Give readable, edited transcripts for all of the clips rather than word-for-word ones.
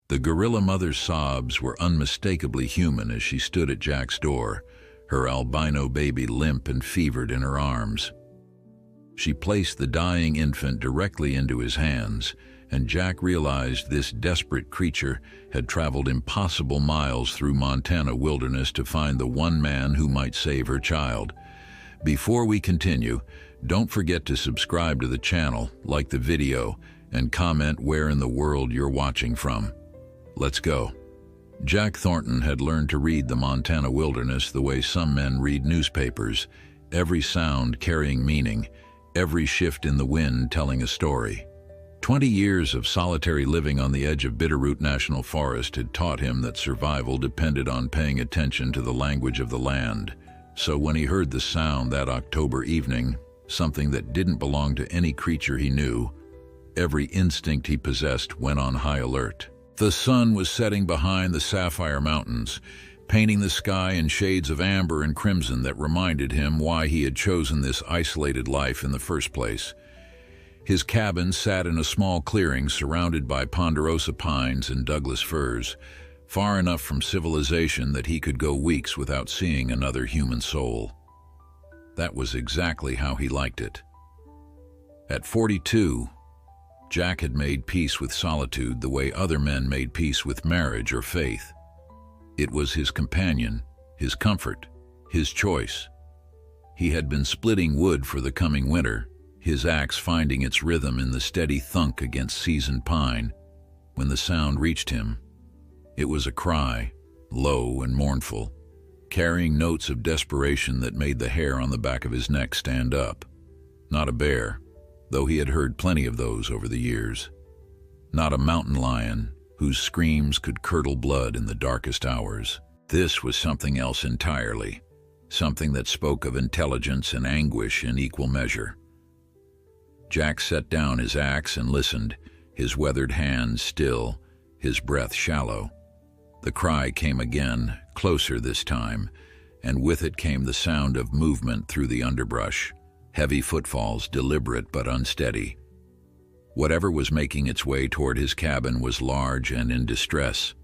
The gorilla mother's sobs were unmistakably human as she stood at Jack's door, her albino baby limp and fevered in her arms. She placed the dying infant directly into his hands, and Jack realized this desperate creature had traveled impossible miles through Montana wilderness to find the one man who might save her child. Before we continue, don't forget to subscribe to the channel, like the video, and comment where in the world you're watching from. Let's go. Jack Thornton had learned to read the Montana wilderness the way some men read newspapers, every sound carrying meaning, every shift in the wind telling a story. 20 years of solitary living on the edge of Bitterroot National Forest had taught him that survival depended on paying attention to the language of the land. So when he heard the sound that October evening, something that didn't belong to any creature he knew, every instinct he possessed went on high alert. The sun was setting behind the Sapphire Mountains, painting the sky in shades of amber and crimson that reminded him why he had chosen this isolated life in the first place. His cabin sat in a small clearing surrounded by ponderosa pines and Douglas firs, far enough from civilization that he could go weeks without seeing another human soul. That was exactly how he liked it. At 42, Jack had made peace with solitude the way other men made peace with marriage or faith. It was his companion, his comfort, his choice. He had been splitting wood for the coming winter, his axe finding its rhythm in the steady thunk against seasoned pine, when the sound reached him. It was a cry, low and mournful, carrying notes of desperation that made the hair on the back of his neck stand up. Not a bear, though he had heard plenty of those over the years. Not a mountain lion, whose screams could curdle blood in the darkest hours. This was something else entirely, something that spoke of intelligence and anguish in equal measure. Jack set down his axe and listened, his weathered hands still, his breath shallow. The cry came again, closer this time, and with it came the sound of movement through the underbrush, heavy footfalls, deliberate but unsteady. Whatever was making its way toward his cabin was large and in distress.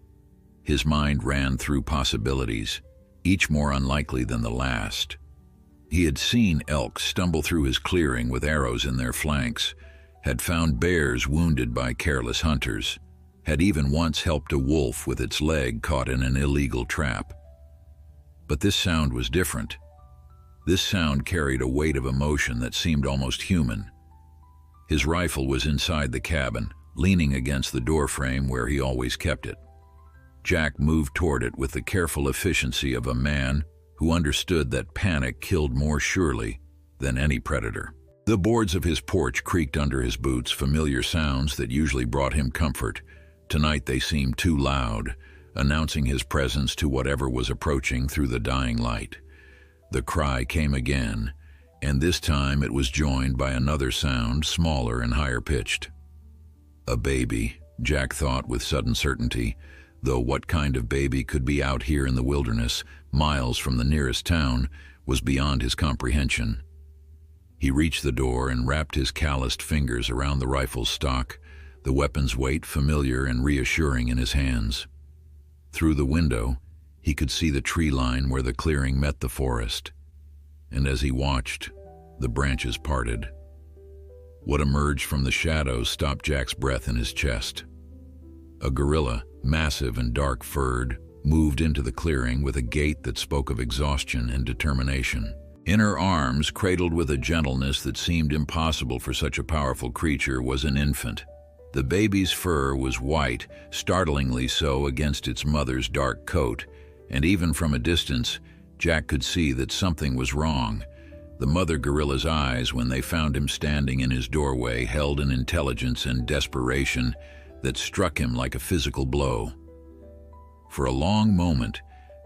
His mind ran through possibilities, each more unlikely than the last. He had seen elk stumble through his clearing with arrows in their flanks, had found bears wounded by careless hunters, had even once helped a wolf with its leg caught in an illegal trap. But this sound was different. This sound carried a weight of emotion that seemed almost human. His rifle was inside the cabin, leaning against the doorframe where he always kept it. Jack moved toward it with the careful efficiency of a man who understood that panic killed more surely than any predator. The boards of his porch creaked under his boots, familiar sounds that usually brought him comfort. Tonight they seemed too loud, announcing his presence to whatever was approaching through the dying light. The cry came again, and this time it was joined by another sound, smaller and higher pitched. A baby, Jack thought with sudden certainty, though what kind of baby could be out here in the wilderness, miles from the nearest town, was beyond his comprehension. He reached the door and wrapped his calloused fingers around the rifle's stock, the weapon's weight familiar and reassuring in his hands. Through the window, he could see the tree line where the clearing met the forest, and as he watched, the branches parted. What emerged from the shadows stopped Jack's breath in his chest. A gorilla, massive and dark-furred, moved into the clearing with a gait that spoke of exhaustion and determination. In her arms, cradled with a gentleness that seemed impossible for such a powerful creature, was an infant. The baby's fur was white, startlingly so against its mother's dark coat, and even from a distance, Jack could see that something was wrong. The mother gorilla's eyes, when they found him standing in his doorway, held an intelligence and desperation that struck him like a physical blow. For a long moment,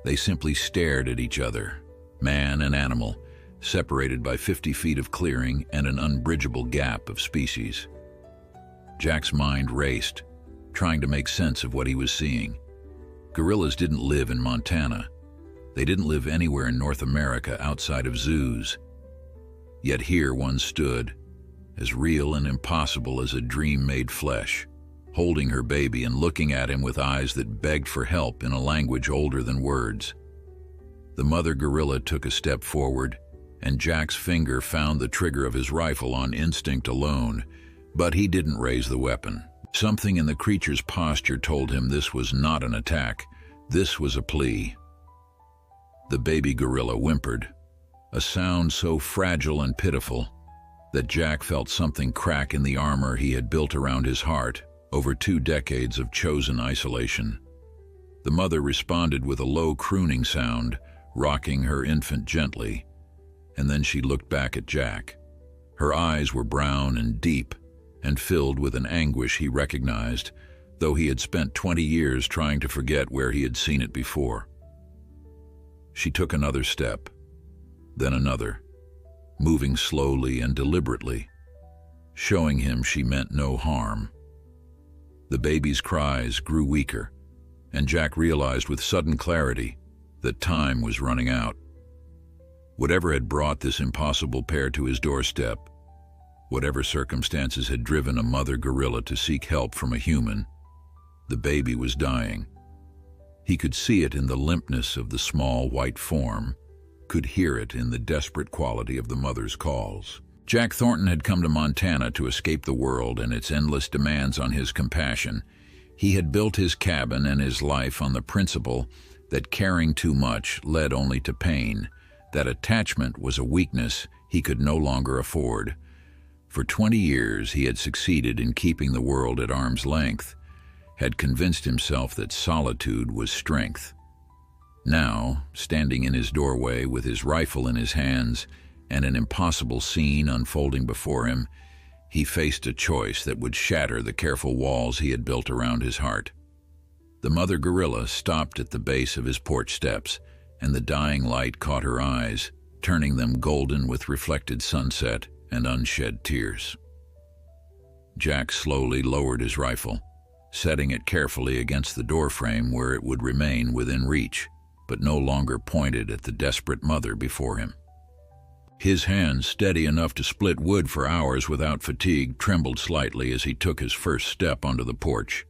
they simply stared at each other, man and animal, separated by 50 feet of clearing and an unbridgeable gap of species. Jack's mind raced, trying to make sense of what he was seeing. Gorillas didn't live in Montana. They didn't live anywhere in North America outside of zoos. Yet here one stood, as real and impossible as a dream made flesh, holding her baby and looking at him with eyes that begged for help in a language older than words. The mother gorilla took a step forward, and Jack's finger found the trigger of his rifle on instinct alone, but he didn't raise the weapon. Something in the creature's posture told him this was not an attack. This was a plea. The baby gorilla whimpered, a sound so fragile and pitiful that Jack felt something crack in the armor he had built around his heart over 2 decades of chosen isolation. The mother responded with a low crooning sound, rocking her infant gently, and then she looked back at Jack. Her eyes were brown and deep, and filled with an anguish he recognized, though he had spent 20 years trying to forget where he had seen it before. She took another step, then another, moving slowly and deliberately, showing him she meant no harm. The baby's cries grew weaker, and Jack realized with sudden clarity that time was running out. Whatever had brought this impossible pair to his doorstep, whatever circumstances had driven a mother gorilla to seek help from a human, the baby was dying. He could see it in the limpness of the small white form, could hear it in the desperate quality of the mother's calls. Jack Thornton had come to Montana to escape the world and its endless demands on his compassion. He had built his cabin and his life on the principle that caring too much led only to pain, that attachment was a weakness he could no longer afford. For 20 years he had succeeded in keeping the world at arm's length, had convinced himself that solitude was strength. Now, standing in his doorway with his rifle in his hands and an impossible scene unfolding before him, he faced a choice that would shatter the careful walls he had built around his heart. The mother gorilla stopped at the base of his porch steps, and the dying light caught her eyes, turning them golden with reflected sunset and unshed tears. Jack slowly lowered his rifle, setting it carefully against the doorframe where it would remain within reach, but no longer pointed at the desperate mother before him. His hands, steady enough to split wood for hours without fatigue, trembled slightly as he took his first step onto the porch.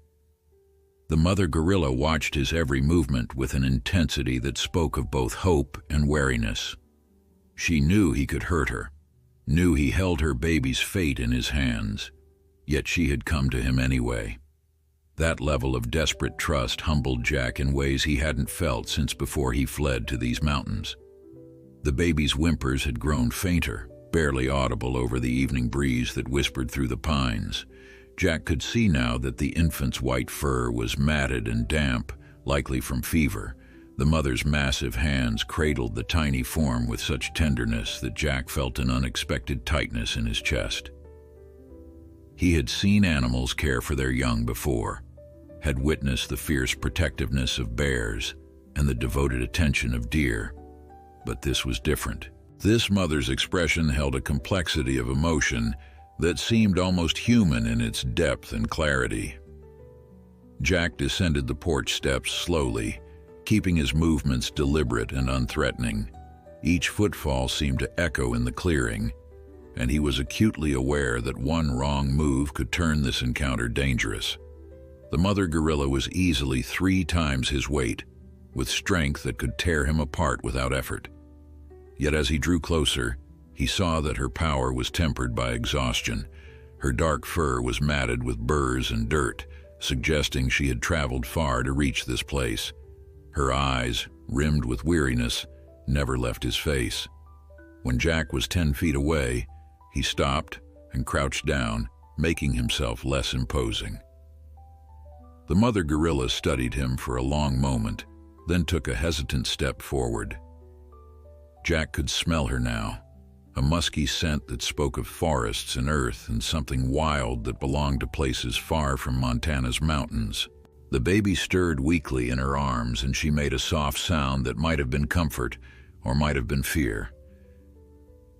The mother gorilla watched his every movement with an intensity that spoke of both hope and wariness. She knew he could hurt her, knew he held her baby's fate in his hands, yet she had come to him anyway. That level of desperate trust humbled Jack in ways he hadn't felt since before he fled to these mountains. The baby's whimpers had grown fainter, barely audible over the evening breeze that whispered through the pines. Jack could see now that the infant's white fur was matted and damp, likely from fever. The mother's massive hands cradled the tiny form with such tenderness that Jack felt an unexpected tightness in his chest. He had seen animals care for their young before, had witnessed the fierce protectiveness of bears and the devoted attention of deer. But this was different. This mother's expression held a complexity of emotion that seemed almost human in its depth and clarity. Jack descended the porch steps slowly, keeping his movements deliberate and unthreatening. Each footfall seemed to echo in the clearing, and he was acutely aware that one wrong move could turn this encounter dangerous. The mother gorilla was easily 3 times his weight, with strength that could tear him apart without effort. Yet as he drew closer, he saw that her power was tempered by exhaustion. Her dark fur was matted with burrs and dirt, suggesting she had traveled far to reach this place. Her eyes, rimmed with weariness, never left his face. When Jack was 10 feet away, he stopped and crouched down, making himself less imposing. The mother gorilla studied him for a long moment, then took a hesitant step forward. Jack could smell her now, a musky scent that spoke of forests and earth and something wild that belonged to places far from Montana's mountains. The baby stirred weakly in her arms, and she made a soft sound that might have been comfort or might have been fear.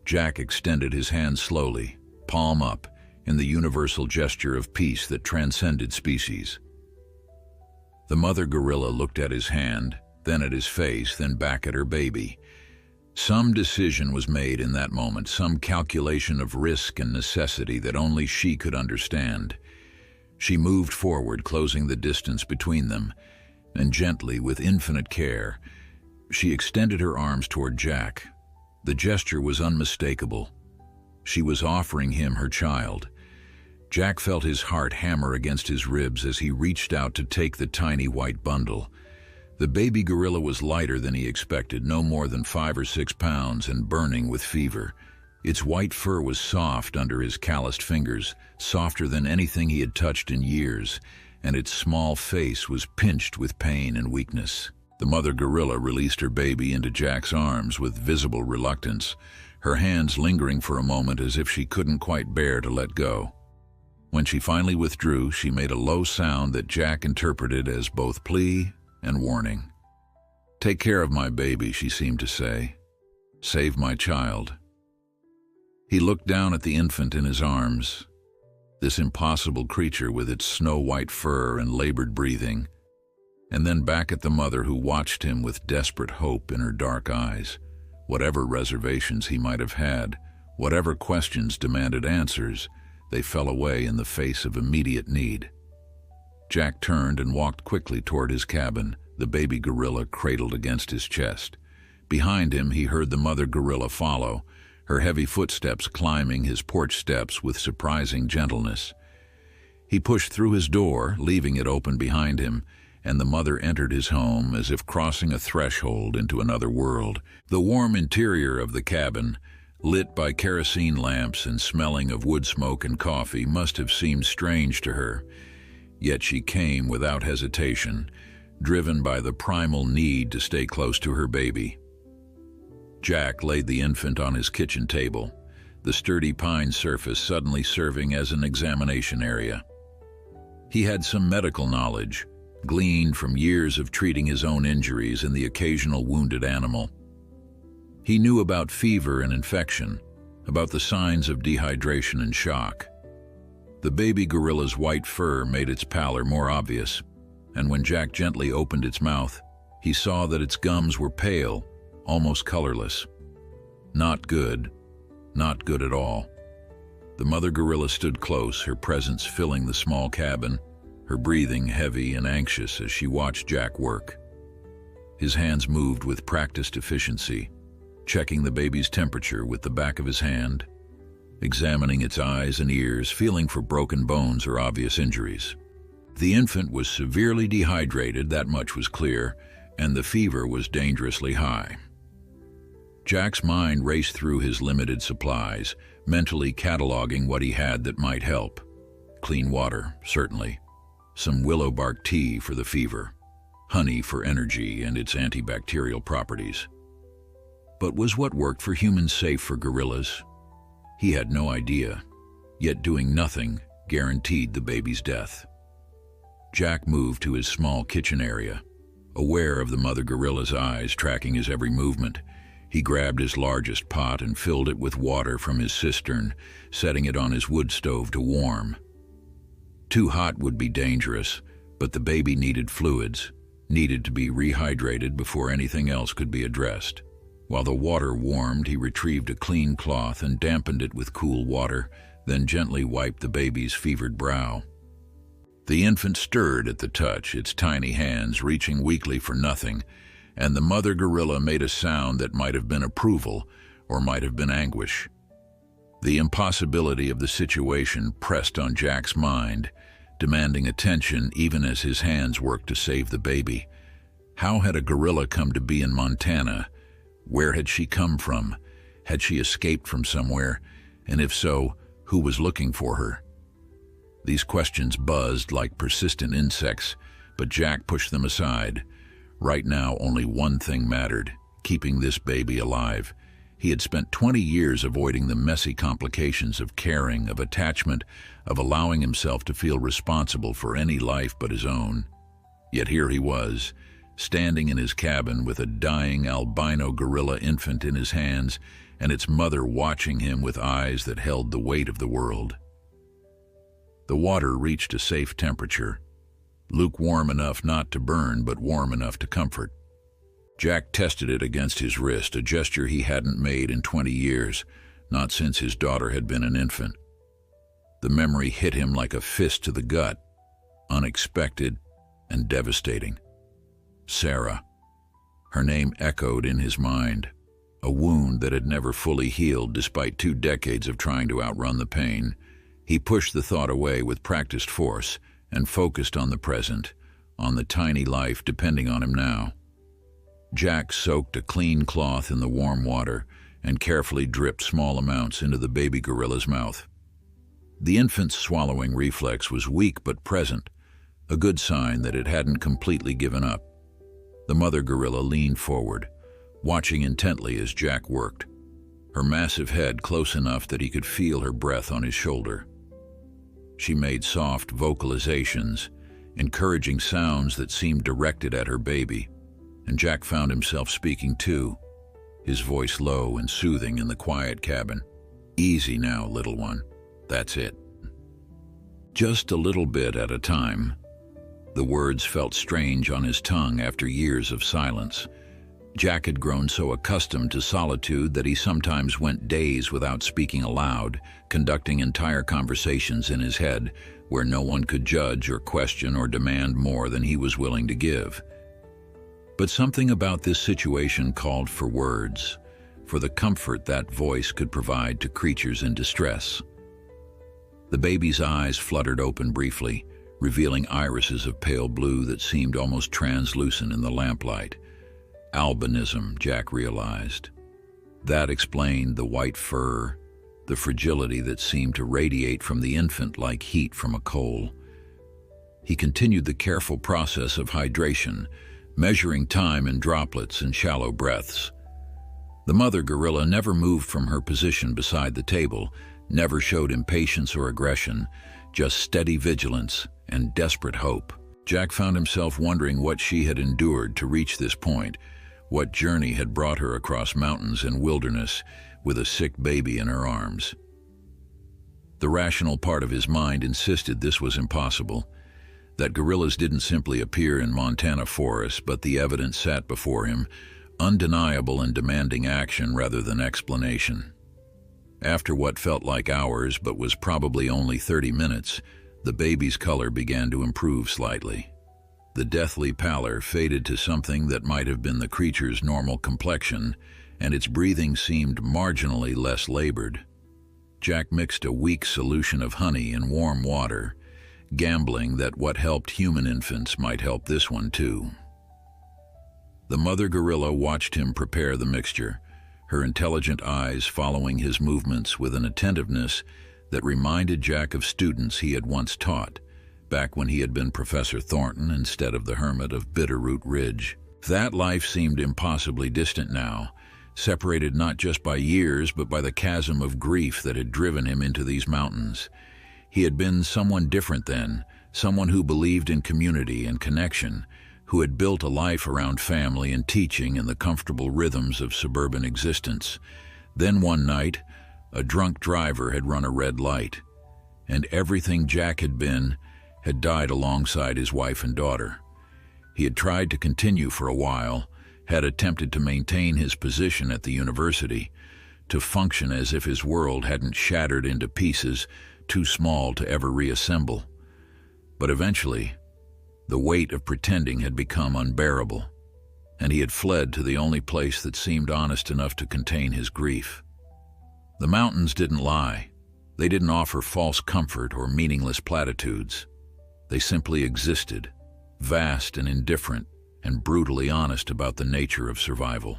Jack extended his hand slowly, palm up, in the universal gesture of peace that transcended species. The mother gorilla looked at his hand, then at his face, then back at her baby. Some decision was made in that moment, some calculation of risk and necessity that only she could understand. She moved forward, closing the distance between them, and gently, with infinite care, she extended her arms toward Jack. The gesture was unmistakable. She was offering him her child. Jack felt his heart hammer against his ribs as he reached out to take the tiny white bundle. The baby gorilla was lighter than he expected, no more than 5 or 6 pounds, and burning with fever. Its white fur was soft under his calloused fingers, softer than anything he had touched in years, and its small face was pinched with pain and weakness. The mother gorilla released her baby into Jack's arms with visible reluctance, her hands lingering for a moment as if she couldn't quite bear to let go. When she finally withdrew, she made a low sound that Jack interpreted as both plea and warning. "Take care of my baby," she seemed to say. "Save my child." He looked down at the infant in his arms, this impossible creature with its snow-white fur and labored breathing, and then back at the mother who watched him with desperate hope in her dark eyes. Whatever reservations he might have had, whatever questions demanded answers, they fell away in the face of immediate need. Jack turned and walked quickly toward his cabin, the baby gorilla cradled against his chest. Behind him, he heard the mother gorilla follow, her heavy footsteps climbing his porch steps with surprising gentleness. He pushed through his door, leaving it open behind him, and the mother entered his home as if crossing a threshold into another world. The warm interior of the cabin, lit by kerosene lamps and smelling of wood smoke and coffee, must have seemed strange to her. Yet she came without hesitation, driven by the primal need to stay close to her baby. Jack laid the infant on his kitchen table, the sturdy pine surface suddenly serving as an examination area. He had some medical knowledge, gleaned from years of treating his own injuries and the occasional wounded animal. He knew about fever and infection, about the signs of dehydration and shock. The baby gorilla's white fur made its pallor more obvious, and when Jack gently opened its mouth, he saw that its gums were pale, almost colorless. Not good. Not good at all. The mother gorilla stood close, her presence filling the small cabin, her breathing heavy and anxious as she watched Jack work. His hands moved with practiced efficiency, checking the baby's temperature with the back of his hand, examining its eyes and ears, feeling for broken bones or obvious injuries. The infant was severely dehydrated, that much was clear, and the fever was dangerously high. Jack's mind raced through his limited supplies, mentally cataloging what he had that might help. Clean water, certainly. Some willow bark tea for the fever. Honey for energy and its antibacterial properties. But was what worked for humans safe for gorillas? He had no idea, yet doing nothing guaranteed the baby's death. Jack moved to his small kitchen area, aware of the mother gorilla's eyes tracking his every movement. He grabbed his largest pot and filled it with water from his cistern, setting it on his wood stove to warm. Too hot would be dangerous, but the baby needed fluids, needed to be rehydrated before anything else could be addressed. While the water warmed, he retrieved a clean cloth and dampened it with cool water, then gently wiped the baby's fevered brow. The infant stirred at the touch, its tiny hands reaching weakly for nothing, and the mother gorilla made a sound that might have been approval or might have been anguish. The impossibility of the situation pressed on Jack's mind, demanding attention even as his hands worked to save the baby. How had a gorilla come to be in Montana? Where had she come from? Had she escaped from somewhere? And if so, who was looking for her? These questions buzzed like persistent insects, but Jack pushed them aside. Right now, only one thing mattered: keeping this baby alive. He had spent 20 years avoiding the messy complications of caring, of attachment, of allowing himself to feel responsible for any life but his own. Yet here he was, standing in his cabin with a dying albino gorilla infant in his hands, and its mother watching him with eyes that held the weight of the world. The water reached a safe temperature, lukewarm enough not to burn, but warm enough to comfort. Jack tested it against his wrist, a gesture he hadn't made in 20 years, not since his daughter had been an infant. The memory hit him like a fist to the gut. unexpected, and devastating. Sarah. Her name echoed in his mind, a wound that had never fully healed despite 2 decades of trying to outrun the pain. He pushed the thought away with practiced force and focused on the present, on the tiny life depending on him now. Jack soaked a clean cloth in the warm water and carefully dripped small amounts into the baby gorilla's mouth. The infant's swallowing reflex was weak but present, a good sign that it hadn't completely given up. The mother gorilla leaned forward, watching intently as Jack worked, her massive head close enough that he could feel her breath on his shoulder. She made soft vocalizations, encouraging sounds that seemed directed at her baby, and Jack found himself speaking too, his voice low and soothing in the quiet cabin. "Easy now, little one. That's it. Just a little bit at a time." The words felt strange on his tongue after years of silence. Jack had grown so accustomed to solitude that he sometimes went days without speaking aloud, conducting entire conversations in his head where no one could judge or question or demand more than he was willing to give. But something about this situation called for words, for the comfort that voice could provide to creatures in distress. The baby's eyes fluttered open briefly, revealing irises of pale blue that seemed almost translucent in the lamplight. Albinism, Jack realized. That explained the white fur, the fragility that seemed to radiate from the infant like heat from a coal. He continued the careful process of hydration, measuring time in droplets and shallow breaths. The mother gorilla never moved from her position beside the table, never showed impatience or aggression, just steady vigilance and desperate hope. Jack found himself wondering what she had endured to reach this point, what journey had brought her across mountains and wilderness with a sick baby in her arms. The rational part of his mind insisted this was impossible, that gorillas didn't simply appear in Montana forests, but the evidence sat before him, undeniable and demanding action rather than explanation. After what felt like hours but was probably only 30 minutes, the baby's color began to improve slightly. The deathly pallor faded to something that might have been the creature's normal complexion, and its breathing seemed marginally less labored. Jack mixed a weak solution of honey in warm water, gambling that what helped human infants might help this one too. The mother gorilla watched him prepare the mixture, her intelligent eyes following his movements with an attentiveness that reminded Jack of students he had once taught, back when he had been Professor Thornton instead of the hermit of Bitterroot Ridge. That life seemed impossibly distant now, separated not just by years but by the chasm of grief that had driven him into these mountains. He had been someone different then, someone who believed in community and connection, who had built a life around family and teaching and the comfortable rhythms of suburban existence. Then one night, a drunk driver had run a red light, and everything Jack had been had died alongside his wife and daughter. He had tried to continue for a while, had attempted to maintain his position at the university, to function as if his world hadn't shattered into pieces too small to ever reassemble. But eventually, the weight of pretending had become unbearable, and he had fled to the only place that seemed honest enough to contain his grief. The mountains didn't lie. They didn't offer false comfort or meaningless platitudes. They simply existed, vast and indifferent, and brutally honest about the nature of survival.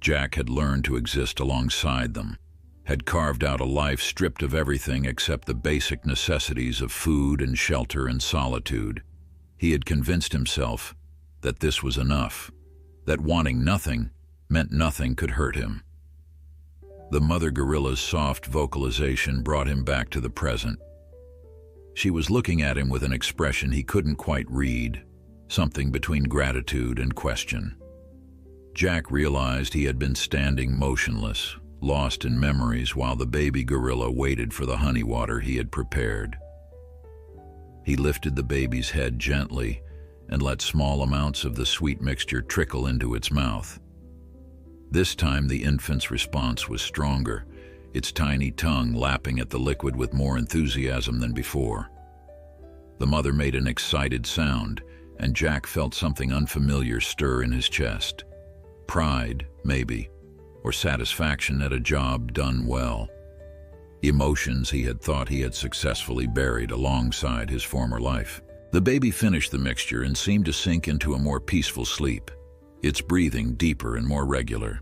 Jack had learned to exist alongside them, had carved out a life stripped of everything except the basic necessities of food and shelter and solitude. He had convinced himself that this was enough, that wanting nothing meant nothing could hurt him. The mother gorilla's soft vocalization brought him back to the present. She was looking at him with an expression he couldn't quite read, something between gratitude and question. Jack realized he had been standing motionless, lost in memories while the baby gorilla waited for the honey water he had prepared. He lifted the baby's head gently and let small amounts of the sweet mixture trickle into its mouth. This time the infant's response was stronger, its tiny tongue lapping at the liquid with more enthusiasm than before. The mother made an excited sound, and Jack felt something unfamiliar stir in his chest. Pride, maybe, or satisfaction at a job done well. Emotions he had thought he had successfully buried alongside his former life. The baby finished the mixture and seemed to sink into a more peaceful sleep, its breathing deeper and more regular.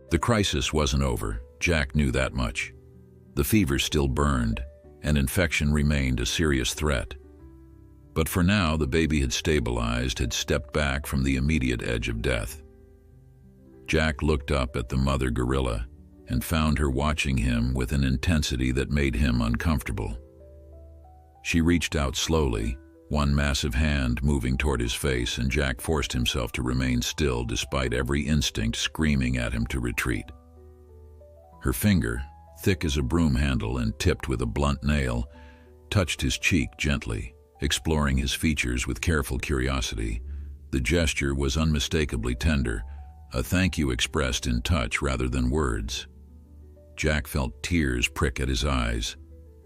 The crisis wasn't over, Jack knew that much. The fever still burned, and infection remained a serious threat. But for now, the baby had stabilized, had stepped back from the immediate edge of death. Jack looked up at the mother gorilla and found her watching him with an intensity that made him uncomfortable. She reached out slowly, one massive hand moving toward his face, and Jack forced himself to remain still despite every instinct screaming at him to retreat. Her finger, thick as a broom handle and tipped with a blunt nail, touched his cheek gently, exploring his features with careful curiosity. The gesture was unmistakably tender, a thank you expressed in touch rather than words. Jack felt tears prick at his eyes,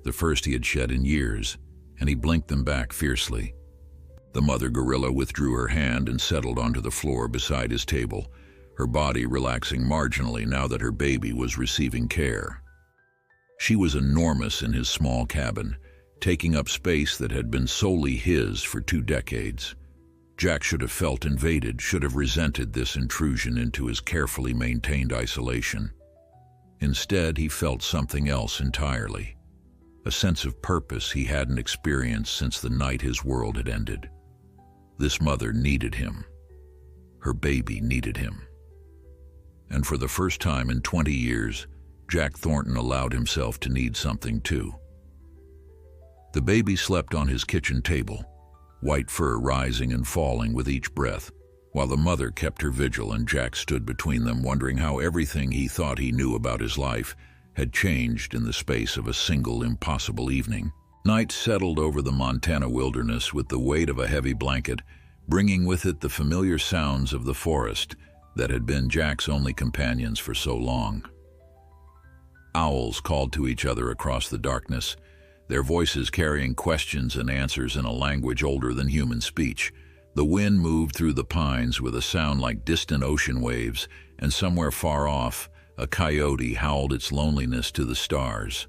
the first he had shed in years, and he blinked them back fiercely. The mother gorilla withdrew her hand and settled onto the floor beside his table, her body relaxing marginally now that her baby was receiving care. She was enormous in his small cabin, taking up space that had been solely his for 2 decades. Jack should have felt invaded, should have resented this intrusion into his carefully maintained isolation. Instead, he felt something else entirely, a sense of purpose he hadn't experienced since the night his world had ended. This mother needed him. Her baby needed him. And for the first time in 20 years, Jack Thornton allowed himself to need something too. The baby slept on his kitchen table, white fur rising and falling with each breath, while the mother kept her vigil and Jack stood between them, wondering how everything he thought he knew about his life had changed in the space of a single impossible evening. Night settled over the Montana wilderness with the weight of a heavy blanket, bringing with it the familiar sounds of the forest that had been Jack's only companions for so long. Owls called to each other across the darkness, their voices carrying questions and answers in a language older than human speech. The wind moved through the pines with a sound like distant ocean waves, and somewhere far off, a coyote howled its loneliness to the stars.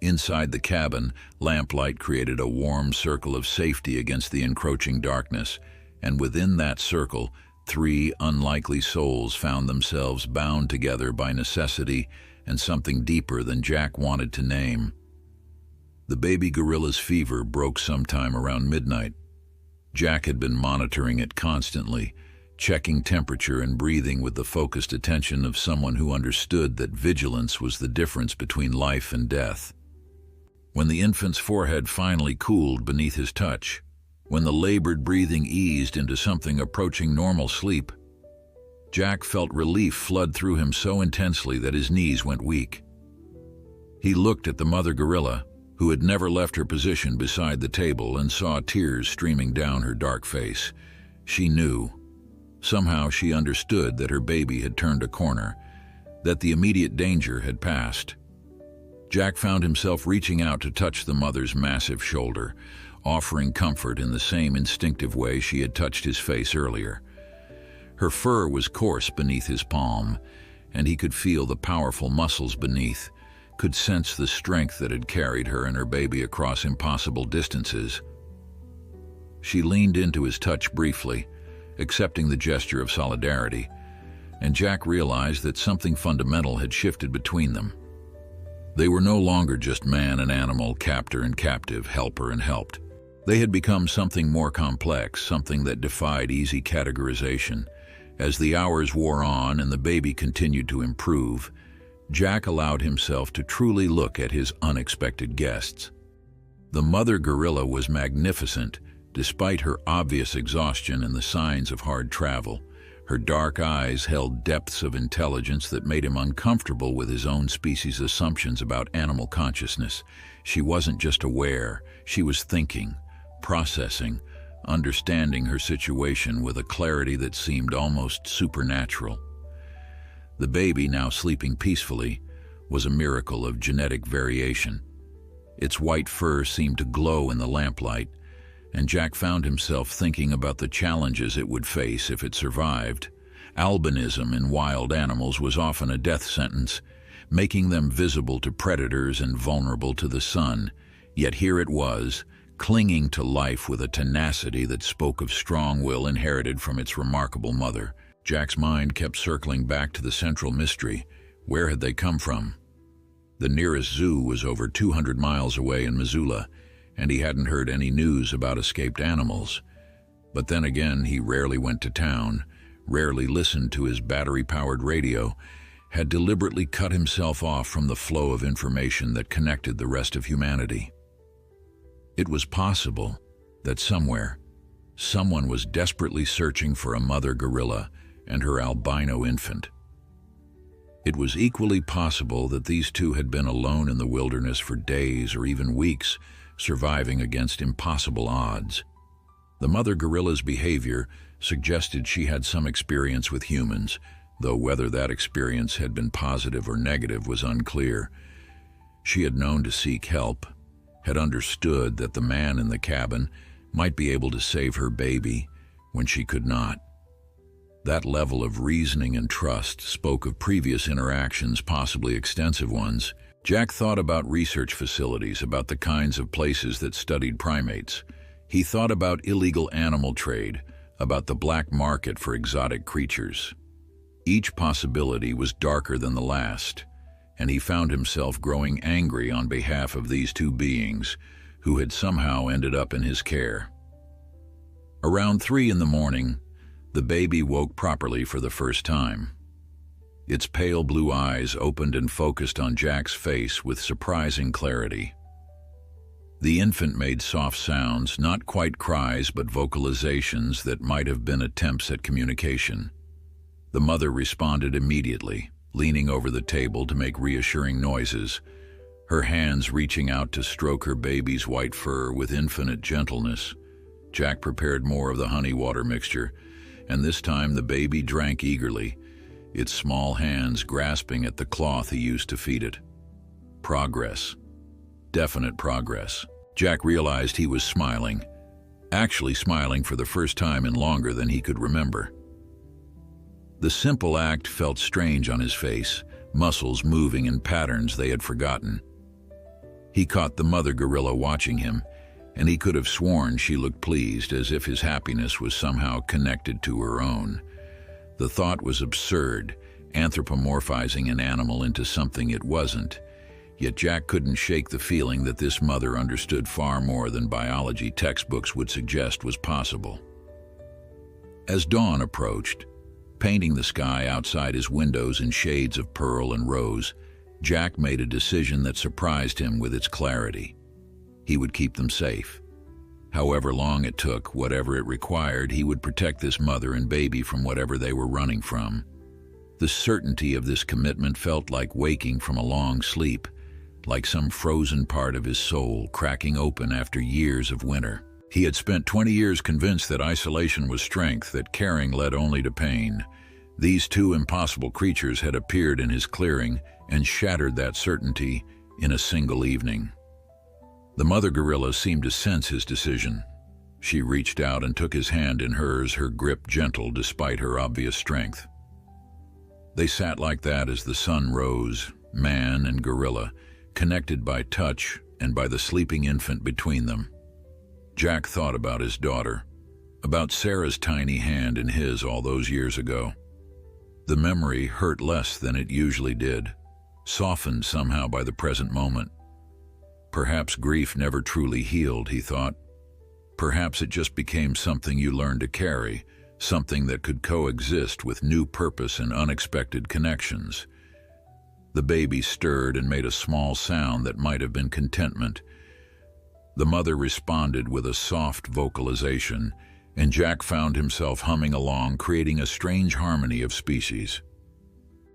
Inside the cabin, lamplight created a warm circle of safety against the encroaching darkness, and within that circle, 3 unlikely souls found themselves bound together by necessity and something deeper than Jack wanted to name. The baby gorilla's fever broke sometime around midnight. Jack had been monitoring it constantly, checking temperature and breathing with the focused attention of someone who understood that vigilance was the difference between life and death. When the infant's forehead finally cooled beneath his touch, when the labored breathing eased into something approaching normal sleep, Jack felt relief flood through him so intensely that his knees went weak. He looked at the mother gorilla, who had never left her position beside the table, and saw tears streaming down her dark face. She knew. Somehow she understood that her baby had turned a corner, that the immediate danger had passed. Jack found himself reaching out to touch the mother's massive shoulder, offering comfort in the same instinctive way she had touched his face earlier. Her fur was coarse beneath his palm, and he could feel the powerful muscles beneath, could sense the strength that had carried her and her baby across impossible distances. She leaned into his touch briefly, accepting the gesture of solidarity, and Jack realized that something fundamental had shifted between them. They were no longer just man and animal, captor and captive, helper and helped. They had become something more complex, something that defied easy categorization. As the hours wore on and the baby continued to improve, Jack allowed himself to truly look at his unexpected guests. The mother gorilla was magnificent, despite her obvious exhaustion and the signs of hard travel. Her dark eyes held depths of intelligence that made him uncomfortable with his own species' assumptions about animal consciousness. She wasn't just aware, she was thinking, processing, understanding her situation with a clarity that seemed almost supernatural. The baby, now sleeping peacefully, was a miracle of genetic variation. Its white fur seemed to glow in the lamplight, and Jack found himself thinking about the challenges it would face if it survived. Albinism in wild animals was often a death sentence, making them visible to predators and vulnerable to the sun. Yet here it was, clinging to life with a tenacity that spoke of strong will inherited from its remarkable mother. Jack's mind kept circling back to the central mystery. Where had they come from? The nearest zoo was over 200 miles away in Missoula, and he hadn't heard any news about escaped animals. But then again, he rarely went to town, rarely listened to his battery-powered radio, had deliberately cut himself off from the flow of information that connected the rest of humanity. It was possible that somewhere, someone was desperately searching for a mother gorilla and her albino infant. It was equally possible that these two had been alone in the wilderness for days or even weeks, surviving against impossible odds. The mother gorilla's behavior suggested she had some experience with humans, though whether that experience had been positive or negative was unclear. She had known to seek help, had understood that the man in the cabin might be able to save her baby when she could not. That level of reasoning and trust spoke of previous interactions, possibly extensive ones. Jack thought about research facilities, about the kinds of places that studied primates. He thought about illegal animal trade, about the black market for exotic creatures. Each possibility was darker than the last, and he found himself growing angry on behalf of these two beings who had somehow ended up in his care. Around 3 in the morning, the baby woke properly for the first time. Its pale blue eyes opened and focused on Jack's face with surprising clarity. The infant made soft sounds, not quite cries but vocalizations that might have been attempts at communication. The mother responded immediately, leaning over the table to make reassuring noises, her hands reaching out to stroke her baby's white fur with infinite gentleness. Jack prepared more of the honey water mixture, and this time the baby drank eagerly, its small hands grasping at the cloth he used to feed it. Progress. Definite progress. Jack realized he was smiling, actually smiling for the first time in longer than he could remember. The simple act felt strange on his face, muscles moving in patterns they had forgotten. He caught the mother gorilla watching him, and he could have sworn she looked pleased, as if his happiness was somehow connected to her own. The thought was absurd, anthropomorphizing an animal into something it wasn't, yet Jack couldn't shake the feeling that this mother understood far more than biology textbooks would suggest was possible. As dawn approached, painting the sky outside his windows in shades of pearl and rose, Jack made a decision that surprised him with its clarity. He would keep them safe. However long it took, whatever it required, he would protect this mother and baby from whatever they were running from. The certainty of this commitment felt like waking from a long sleep, like some frozen part of his soul cracking open after years of winter. He had spent 20 years convinced that isolation was strength, that caring led only to pain. These two impossible creatures had appeared in his clearing and shattered that certainty in a single evening. The mother gorilla seemed to sense his decision. She reached out and took his hand in hers, her grip gentle despite her obvious strength. They sat like that as the sun rose, man and gorilla, connected by touch and by the sleeping infant between them. Jack thought about his daughter, about Sarah's tiny hand in his all those years ago. The memory hurt less than it usually did, softened somehow by the present moment. Perhaps grief never truly healed, he thought. Perhaps it just became something you learned to carry, something that could coexist with new purpose and unexpected connections. The baby stirred and made a small sound that might have been contentment. The mother responded with a soft vocalization, and Jack found himself humming along, creating a strange harmony of species.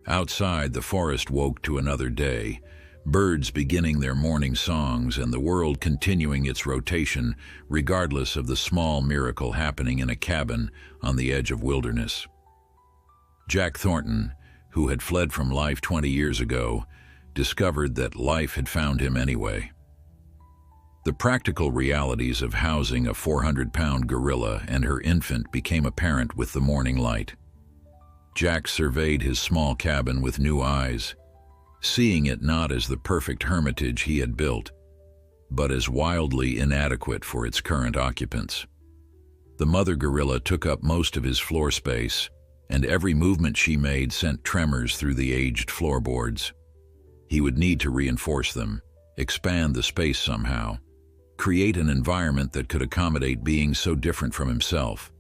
Outside, the forest woke to another day, birds beginning their morning songs and the world continuing its rotation, regardless of the small miracle happening in a cabin on the edge of wilderness. Jack Thornton, who had fled from life 20 years ago, discovered that life had found him anyway. The practical realities of housing a 400-pound gorilla and her infant became apparent with the morning light. Jack surveyed his small cabin with new eyes, seeing it not as the perfect hermitage he had built, but as wildly inadequate for its current occupants. The mother gorilla took up most of his floor space, and every movement she made sent tremors through the aged floorboards. He would need to reinforce them, expand the space somehow, create an environment that could accommodate beings so different from himself.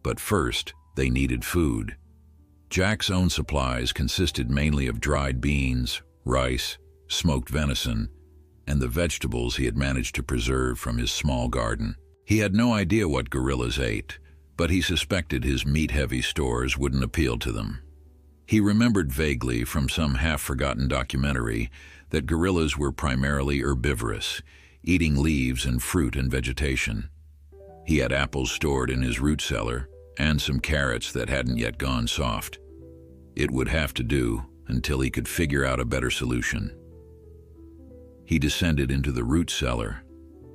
But first, they needed food. Jack's own supplies consisted mainly of dried beans, rice, smoked venison, and the vegetables he had managed to preserve from his small garden. He had no idea what gorillas ate, but he suspected his meat-heavy stores wouldn't appeal to them. He remembered vaguely from some half-forgotten documentary that gorillas were primarily herbivorous, eating leaves and fruit and vegetation. He had apples stored in his root cellar and some carrots that hadn't yet gone soft. It would have to do until he could figure out a better solution. He descended into the root cellar,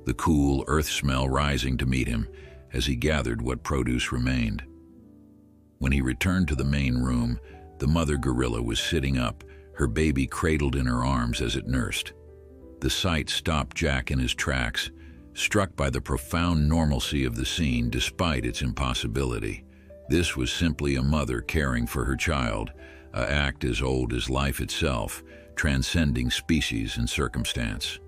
the cool earth smell rising to meet him as he gathered what produce remained. When he returned to the main room, the mother gorilla was sitting up, her baby cradled in her arms as it nursed. The sight stopped Jack in his tracks, struck by the profound normalcy of the scene despite its impossibility. This was simply a mother caring for her child, an act as old as life itself, transcending species and circumstance.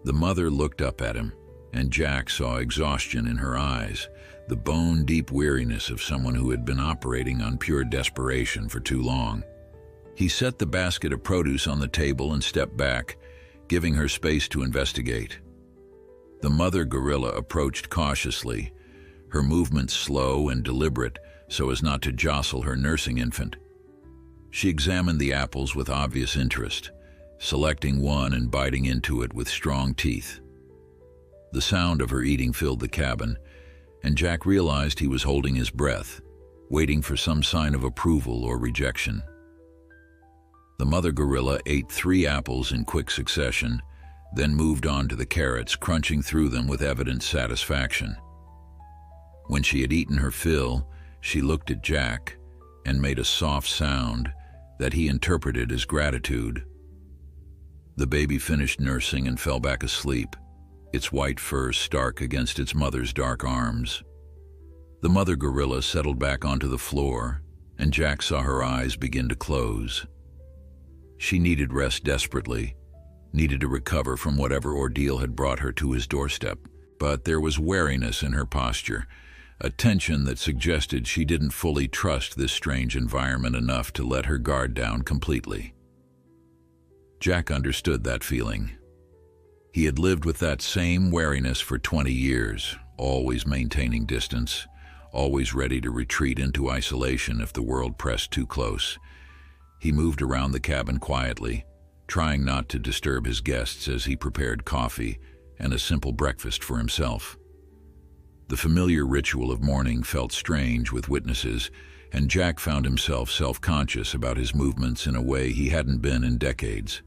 The mother looked up at him, and Jack saw exhaustion in her eyes, the bone-deep weariness of someone who had been operating on pure desperation for too long. He set the basket of produce on the table and stepped back, giving her space to investigate. The mother gorilla approached cautiously, her movements slow and deliberate so as not to jostle her nursing infant. She examined the apples with obvious interest, selecting one and biting into it with strong teeth. The sound of her eating filled the cabin, and Jack realized he was holding his breath, waiting for some sign of approval or rejection. The mother gorilla ate 3 apples in quick succession, then moved on to the carrots, crunching through them with evident satisfaction. When she had eaten her fill, she looked at Jack and made a soft sound that he interpreted as gratitude. The baby finished nursing and fell back asleep, its white fur stark against its mother's dark arms. The mother gorilla settled back onto the floor, and Jack saw her eyes begin to close. She needed rest desperately, needed to recover from whatever ordeal had brought her to his doorstep. But there was wariness in her posture, a tension that suggested she didn't fully trust this strange environment enough to let her guard down completely. Jack understood that feeling. He had lived with that same wariness for 20 years, always maintaining distance, always ready to retreat into isolation if the world pressed too close. He moved around the cabin quietly, trying not to disturb his guests as he prepared coffee and a simple breakfast for himself. The familiar ritual of morning felt strange with witnesses, and Jack found himself self-conscious about his movements in a way he hadn't been in decades.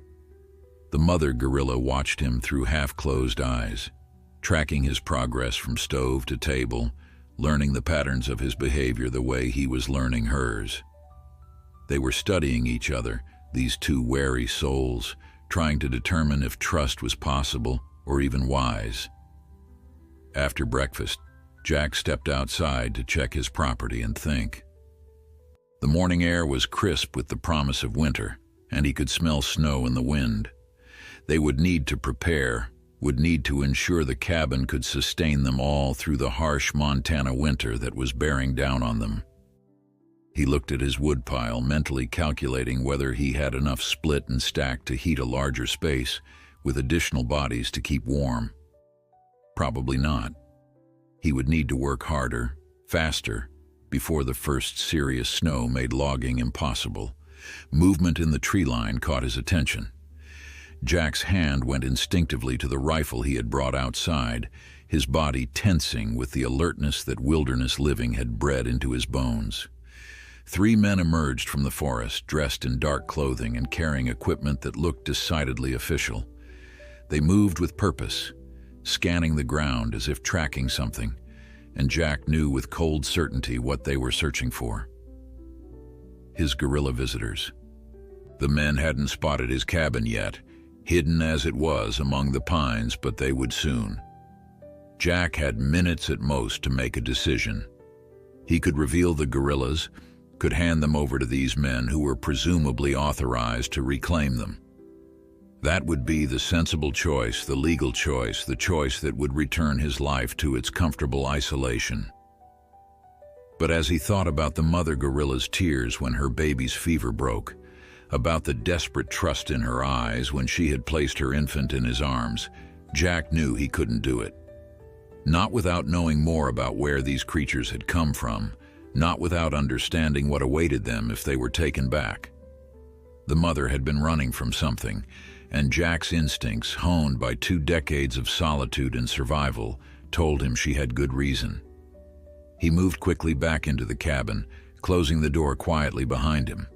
The mother gorilla watched him through half-closed eyes, tracking his progress from stove to table, learning the patterns of his behavior the way he was learning hers. They were studying each other, these two wary souls, trying to determine if trust was possible or even wise. After breakfast, Jack stepped outside to check his property and think. The morning air was crisp with the promise of winter, and he could smell snow in the wind. They would need to prepare, would need to ensure the cabin could sustain them all through the harsh Montana winter that was bearing down on them. He looked at his woodpile, mentally calculating whether he had enough split and stacked to heat a larger space, with additional bodies to keep warm. Probably not. He would need to work harder, faster, before the first serious snow made logging impossible. Movement in the tree line caught his attention. Jack's hand went instinctively to the rifle he had brought outside, his body tensing with the alertness that wilderness living had bred into his bones. 3 men emerged from the forest, dressed in dark clothing and carrying equipment that looked decidedly official. They moved with purpose, scanning the ground as if tracking something, and Jack knew with cold certainty what they were searching for. His gorilla visitors. The men hadn't spotted his cabin yet, hidden as it was among the pines, but they would soon. Jack had minutes at most to make a decision. He could reveal the gorillas, could hand them over to these men who were presumably authorized to reclaim them. That would be the sensible choice, the legal choice, the choice that would return his life to its comfortable isolation. But as he thought about the mother gorilla's tears when her baby's fever broke, about the desperate trust in her eyes when she had placed her infant in his arms, Jack knew he couldn't do it. Not without knowing more about where these creatures had come from, not without understanding what awaited them if they were taken back. The mother had been running from something, and Jack's instincts, honed by 2 decades of solitude and survival, told him she had good reason. He moved quickly back into the cabin, closing the door quietly behind him.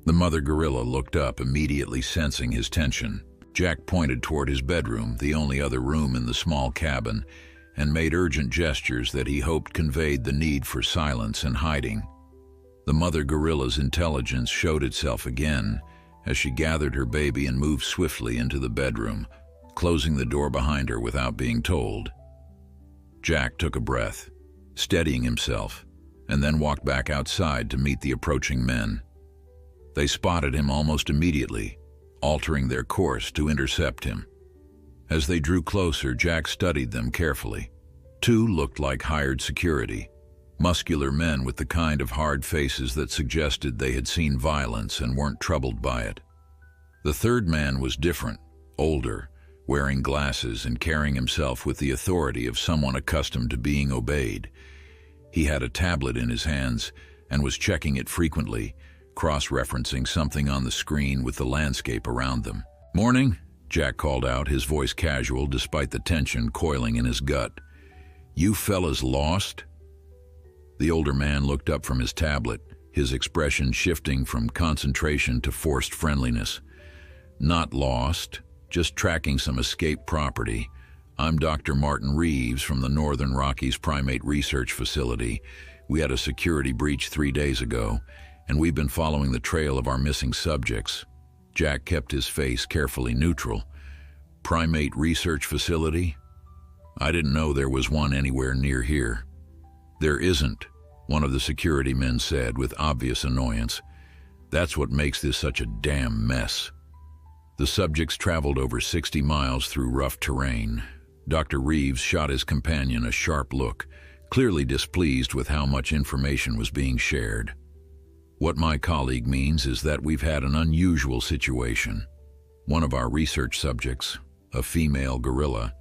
The mother gorilla looked up, immediately sensing his tension. Jack pointed toward his bedroom, the only other room in the small cabin, and made urgent gestures that he hoped conveyed the need for silence and hiding. The mother gorilla's intelligence showed itself again as she gathered her baby and moved swiftly into the bedroom, closing the door behind her without being told. Jack took a breath, steadying himself, and then walked back outside to meet the approaching men. They spotted him almost immediately, altering their course to intercept him. As they drew closer, Jack studied them carefully. 2 looked like hired security, muscular men with the kind of hard faces that suggested they had seen violence and weren't troubled by it. The third man was different, older, wearing glasses and carrying himself with the authority of someone accustomed to being obeyed. He had a tablet in his hands and was checking it frequently, cross-referencing something on the screen with the landscape around them. "Morning," Jack called out, his voice casual despite the tension coiling in his gut. "You fellas lost?" The older man looked up from his tablet, his expression shifting from concentration to forced friendliness. "Not lost, just tracking some escaped property. I'm Dr. Martin Reeves from the Northern Rockies Primate Research Facility. We had a security breach 3 days ago, and we've been following the trail of our missing subjects." Jack kept his face carefully neutral. "Primate Research Facility? I didn't know there was one anywhere near here." "There isn't," one of the security men said with obvious annoyance. "That's what makes this such a damn mess." The subjects traveled over 60 miles through rough terrain. Dr. Reeves shot his companion a sharp look, clearly displeased with how much information was being shared. "What my colleague means is that we've had an unusual situation. One of our research subjects, a female gorilla,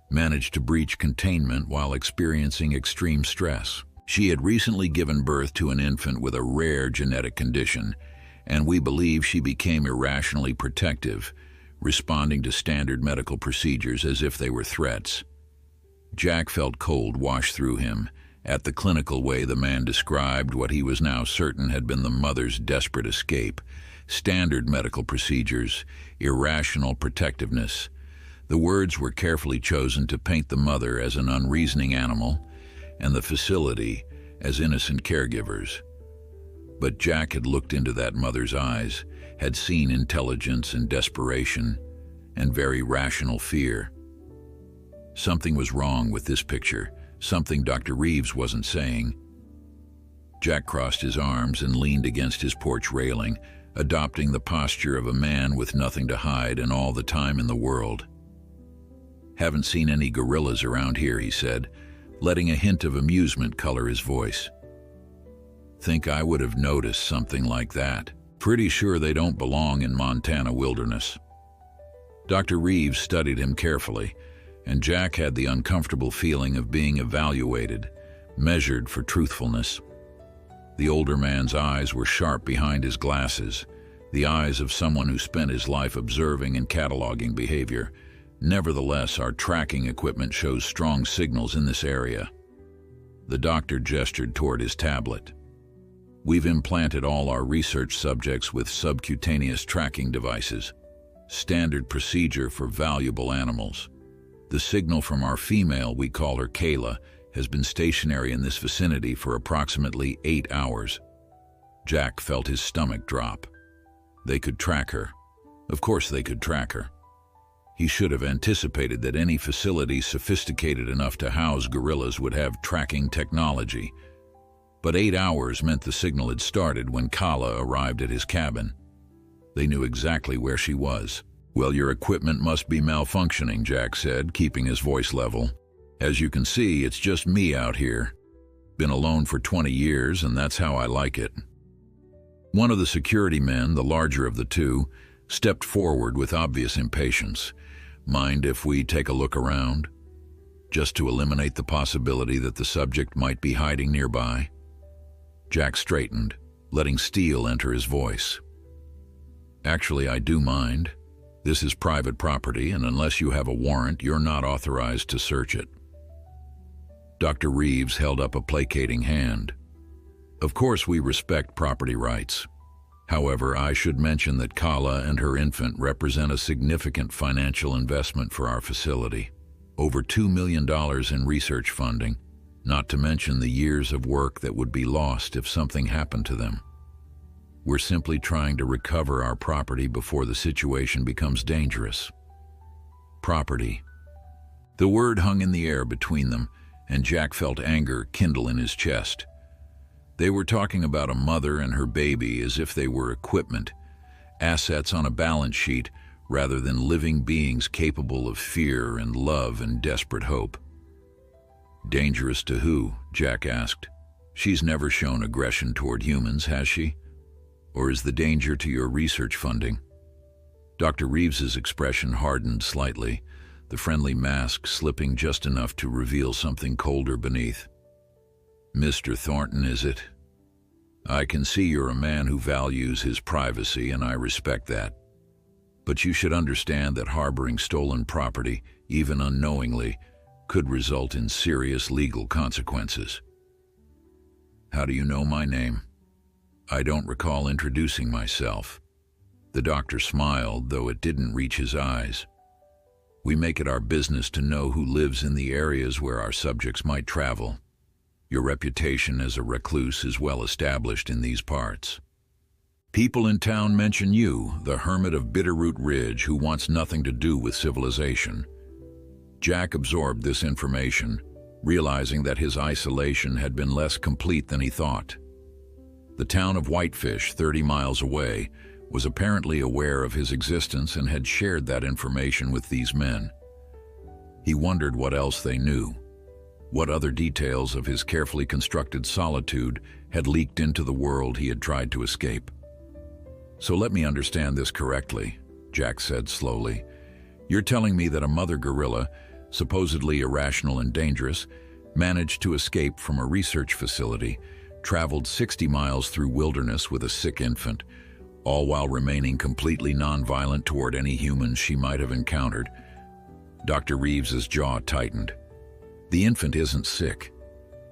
managed to breach containment while experiencing extreme stress. She had recently given birth to an infant with a rare genetic condition, and we believe she became irrationally protective, responding to standard medical procedures as if they were threats." Jack felt cold wash through him at the clinical way the man described what he was now certain had been the mother's desperate escape. Standard medical procedures, irrational protectiveness. The words were carefully chosen to paint the mother as an unreasoning animal and the facility as innocent caregivers. But Jack had looked into that mother's eyes, had seen intelligence and desperation and very rational fear. Something was wrong with this picture, something Dr. Reeves wasn't saying. Jack crossed his arms and leaned against his porch railing, adopting the posture of a man with nothing to hide and all the time in the world. "Haven't seen any gorillas around here," he said, letting a hint of amusement color his voice. "Think I would have noticed something like that. Pretty sure they don't belong in Montana wilderness." Dr. Reeves studied him carefully, and Jack had the uncomfortable feeling of being evaluated, measured for truthfulness. The older man's eyes were sharp behind his glasses, the eyes of someone who spent his life observing and cataloging behavior. "Nevertheless, our tracking equipment shows strong signals in this area." The doctor gestured toward his tablet. "We've implanted all our research subjects with subcutaneous tracking devices. standard procedure for valuable animals. The signal from our female, we call her Kayla, has been stationary in this vicinity for approximately 8 hours. Jack felt his stomach drop. They could track her. Of course they could track her. He should have anticipated that any facility sophisticated enough to house gorillas would have tracking technology. But 8 hours meant the signal had started when Kala arrived at his cabin. They knew exactly where she was. "Well, your equipment must be malfunctioning," Jack said, keeping his voice level. "As you can see, it's just me out here. Been alone for 20 years, and that's how I like it." One of the security men, the larger of the two, stepped forward with obvious impatience. "Mind if we take a look around? Just to eliminate the possibility that the subject might be hiding nearby." Jack straightened, letting steel enter his voice. "Actually, I do mind. This is private property, and unless you have a warrant, you're not authorized to search it." Dr. Reeves held up a placating hand. "Of course we respect property rights. However, I should mention that Kala and her infant represent a significant financial investment for our facility. Over $2 million in research funding, not to mention the years of work that would be lost if something happened to them. We're simply trying to recover our property before the situation becomes dangerous." Property. The word hung in the air between them, and Jack felt anger kindle in his chest. They were talking about a mother and her baby as if they were equipment, assets on a balance sheet, rather than living beings capable of fear and love and desperate hope. "Dangerous to who?" Jack asked. "She's never shown aggression toward humans, has she? Or is the danger to your research funding?" Dr. Reeves's expression hardened slightly, the friendly mask slipping just enough to reveal something colder beneath. "Mr. Thornton, is it? I can see you're a man who values his privacy, and I respect that. But you should understand that harboring stolen property, even unknowingly, could result in serious legal consequences." "How do you know my name?" "I don't recall introducing myself." The doctor smiled, though it didn't reach his eyes. "We make it our business to know who lives in the areas where our subjects might travel. Your reputation as a recluse is well established in these parts. People in town mention you, the hermit of Bitterroot Ridge who wants nothing to do with civilization." Jack absorbed this information, realizing that his isolation had been less complete than he thought. The town of Whitefish, 30 miles away, was apparently aware of his existence and had shared that information with these men. He wondered what else they knew. What other details of his carefully constructed solitude had leaked into the world he had tried to escape. "So let me understand this correctly," Jack said slowly. "You're telling me that a mother gorilla, supposedly irrational and dangerous, managed to escape from a research facility, traveled 60 miles through wilderness with a sick infant, all while remaining completely nonviolent toward any humans she might have encountered." Dr. Reeves's jaw tightened. "The infant isn't sick.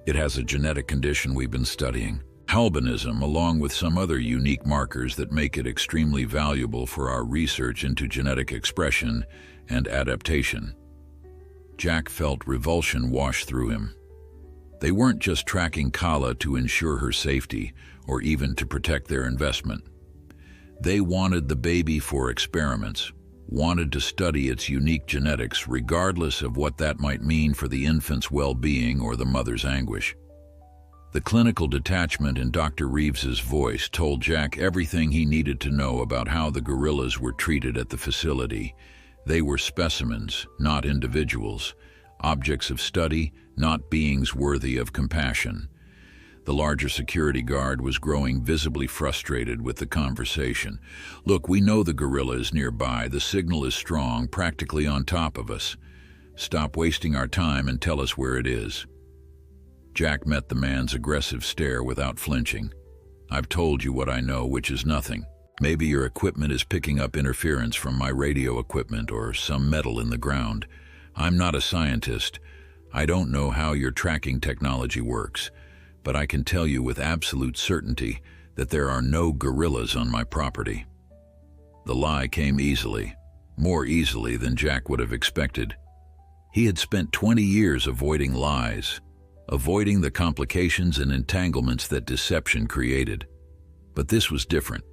It has a genetic condition we've been studying, albinism, along with some other unique markers that make it extremely valuable for our research into genetic expression and adaptation." Jack felt revulsion wash through him. They weren't just tracking Kala to ensure her safety or even to protect their investment. They wanted the baby for experiments, wanted to study its unique genetics regardless of what that might mean for the infant's well-being or the mother's anguish. The clinical detachment in Dr. Reeves's voice told Jack everything he needed to know about how the gorillas were treated at the facility. They were specimens, not individuals, objects of study, not beings worthy of compassion. The larger security guard was growing visibly frustrated with the conversation. "Look, we know the gorilla is nearby. The signal is strong, practically on top of us. Stop wasting our time and tell us where it is." Jack met the man's aggressive stare without flinching. "I've told you what I know, which is nothing. Maybe your equipment is picking up interference from my radio equipment or some metal in the ground. I'm not a scientist. I don't know how your tracking technology works, but I can tell you with absolute certainty that there are no gorillas on my property." The lie came easily. more easily than Jack would have expected. He had spent 20 years avoiding lies, avoiding the complications and entanglements that deception created. But this was different.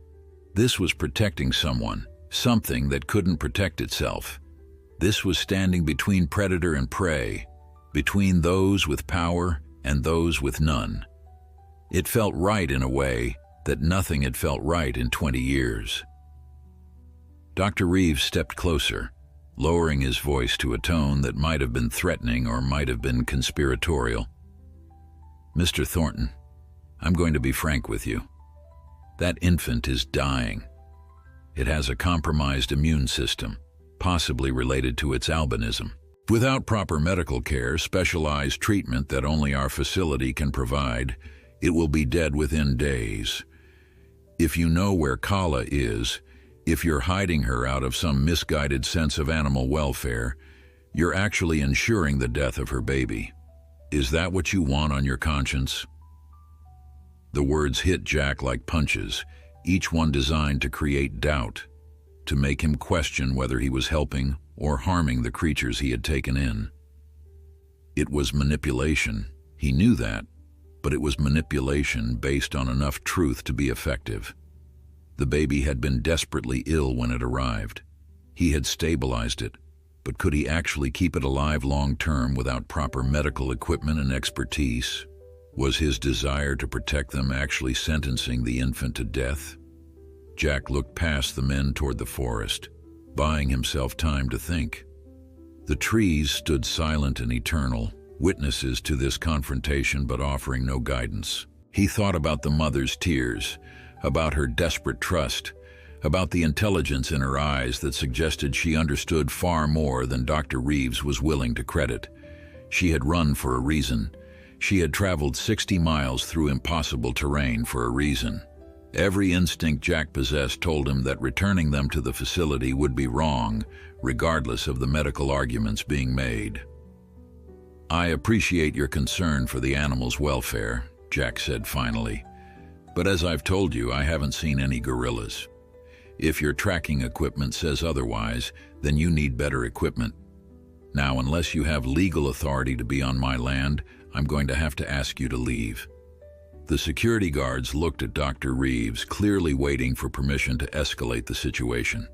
This was protecting someone, something that couldn't protect itself. This was standing between predator and prey, between those with power and those with none. It felt right in a way that nothing had felt right in 20 years. Dr. Reeves stepped closer, lowering his voice to a tone that might have been threatening or might have been conspiratorial. "Mr. Thornton, I'm going to be frank with you. That infant is dying. It has a compromised immune system, possibly related to its albinism. Without proper medical care, specialized treatment that only our facility can provide, it will be dead within days. If you know where Kala is, if you're hiding her out of some misguided sense of animal welfare, you're actually ensuring the death of her baby. Is that what you want on your conscience?" The words hit Jack like punches, each one designed to create doubt, to make him question whether he was helping or harming the creatures he had taken in. It was manipulation. He knew that, but it was manipulation based on enough truth to be effective. The baby had been desperately ill when it arrived. He had stabilized it, but could he actually keep it alive long-term without proper medical equipment and expertise? Was his desire to protect them actually sentencing the infant to death? Jack looked past the men toward the forest, buying himself time to think. The trees stood silent and eternal, witnesses to this confrontation but offering no guidance. He thought about the mother's tears, about her desperate trust, about the intelligence in her eyes that suggested she understood far more than Dr. Reeves was willing to credit. She had run for a reason. She had traveled 60 miles through impossible terrain for a reason. Every instinct Jack possessed told him that returning them to the facility would be wrong, regardless of the medical arguments being made. "I appreciate your concern for the animals' welfare," Jack said finally. "But as I've told you, I haven't seen any gorillas. If your tracking equipment says otherwise, then you need better equipment. Now, unless you have legal authority to be on my land, I'm going to have to ask you to leave." The security guards looked at Dr. Reeves, clearly waiting for permission to escalate the situation.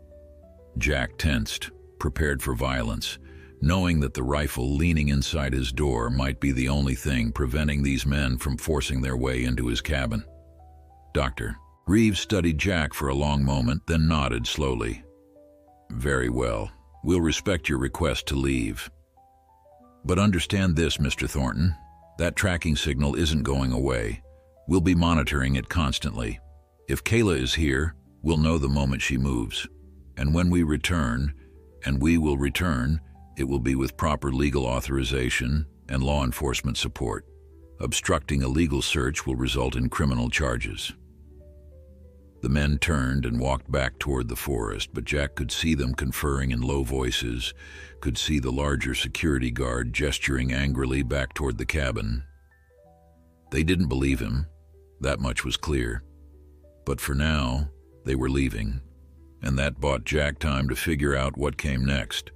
Jack tensed, prepared for violence, knowing that the rifle leaning inside his door might be the only thing preventing these men from forcing their way into his cabin. "Doctor." Reeves studied Jack for a long moment, then nodded slowly. "Very well. We'll respect your request to leave. But understand this, Mr. Thornton. That tracking signal isn't going away. We'll be monitoring it constantly. If Kayla is here, we'll know the moment she moves. And when we return, and we will return, it will be with proper legal authorization and law enforcement support. Obstructing a legal search will result in criminal charges." The men turned and walked back toward the forest, but Jack could see them conferring in low voices, could see the larger security guard gesturing angrily back toward the cabin. They didn't believe him, that much was clear. But for now, they were leaving, and that bought Jack time to figure out what came next.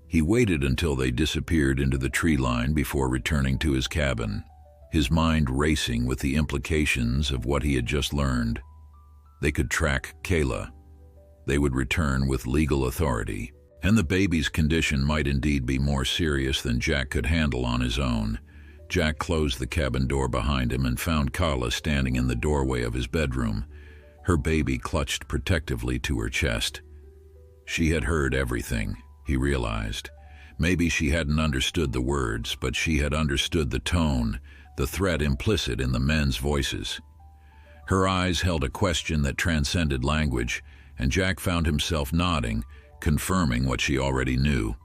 He waited until they disappeared into the tree line before returning to his cabin, his mind racing with the implications of what he had just learned. They could track Kayla. They would return with legal authority, and the baby's condition might indeed be more serious than Jack could handle on his own. Jack closed the cabin door behind him and found Kala standing in the doorway of his bedroom, her baby clutched protectively to her chest. She had heard everything, he realized. Maybe she hadn't understood the words, but she had understood the tone, the threat implicit in the men's voices. Her eyes held a question that transcended language, and Jack found himself nodding, confirming what she already knew.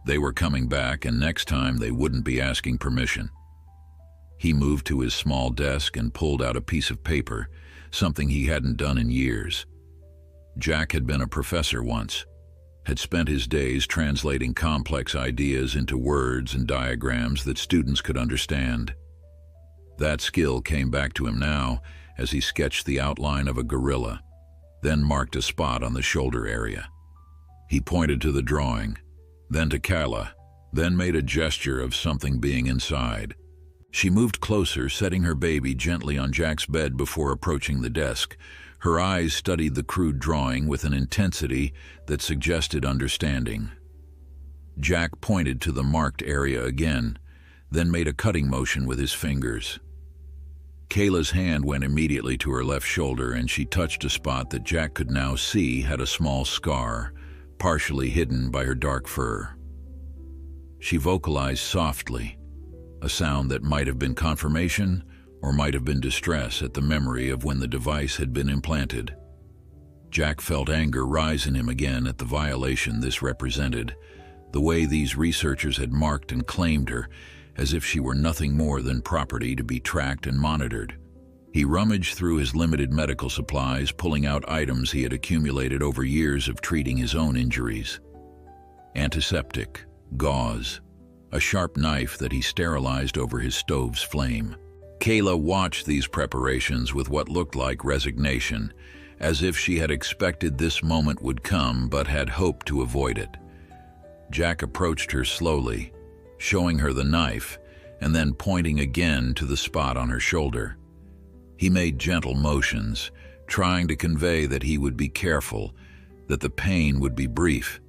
They were coming back, and next time they wouldn't be asking permission. He moved to his small desk and pulled out a piece of paper, something he hadn't done in years. Jack had been a professor once, had spent his days translating complex ideas into words and diagrams that students could understand. That skill came back to him now as he sketched the outline of a gorilla, then marked a spot on the shoulder area. He pointed to the drawing, then to Kayla, then made a gesture of something being inside. She moved closer, setting her baby gently on Jack's bed before approaching the desk. Her eyes studied the crude drawing with an intensity that suggested understanding. Jack pointed to the marked area again, then made a cutting motion with his fingers. Kayla's hand went immediately to her left shoulder, and she touched a spot that Jack could now see had a small scar, partially hidden by her dark fur. She vocalized softly, a sound that might have been confirmation or might have been distress at the memory of when the device had been implanted. Jack felt anger rise in him again at the violation this represented, the way these researchers had marked and claimed her, as if she were nothing more than property to be tracked and monitored. He rummaged through his limited medical supplies, pulling out items he had accumulated over years of treating his own injuries. Antiseptic, gauze, a sharp knife that he sterilized over his stove's flame. Kayla watched these preparations with what looked like resignation, as if she had expected this moment would come but had hoped to avoid it. Jack approached her slowly, showing her the knife, and then pointing again to the spot on her shoulder. He made gentle motions, trying to convey that he would be careful, that the pain would be brief,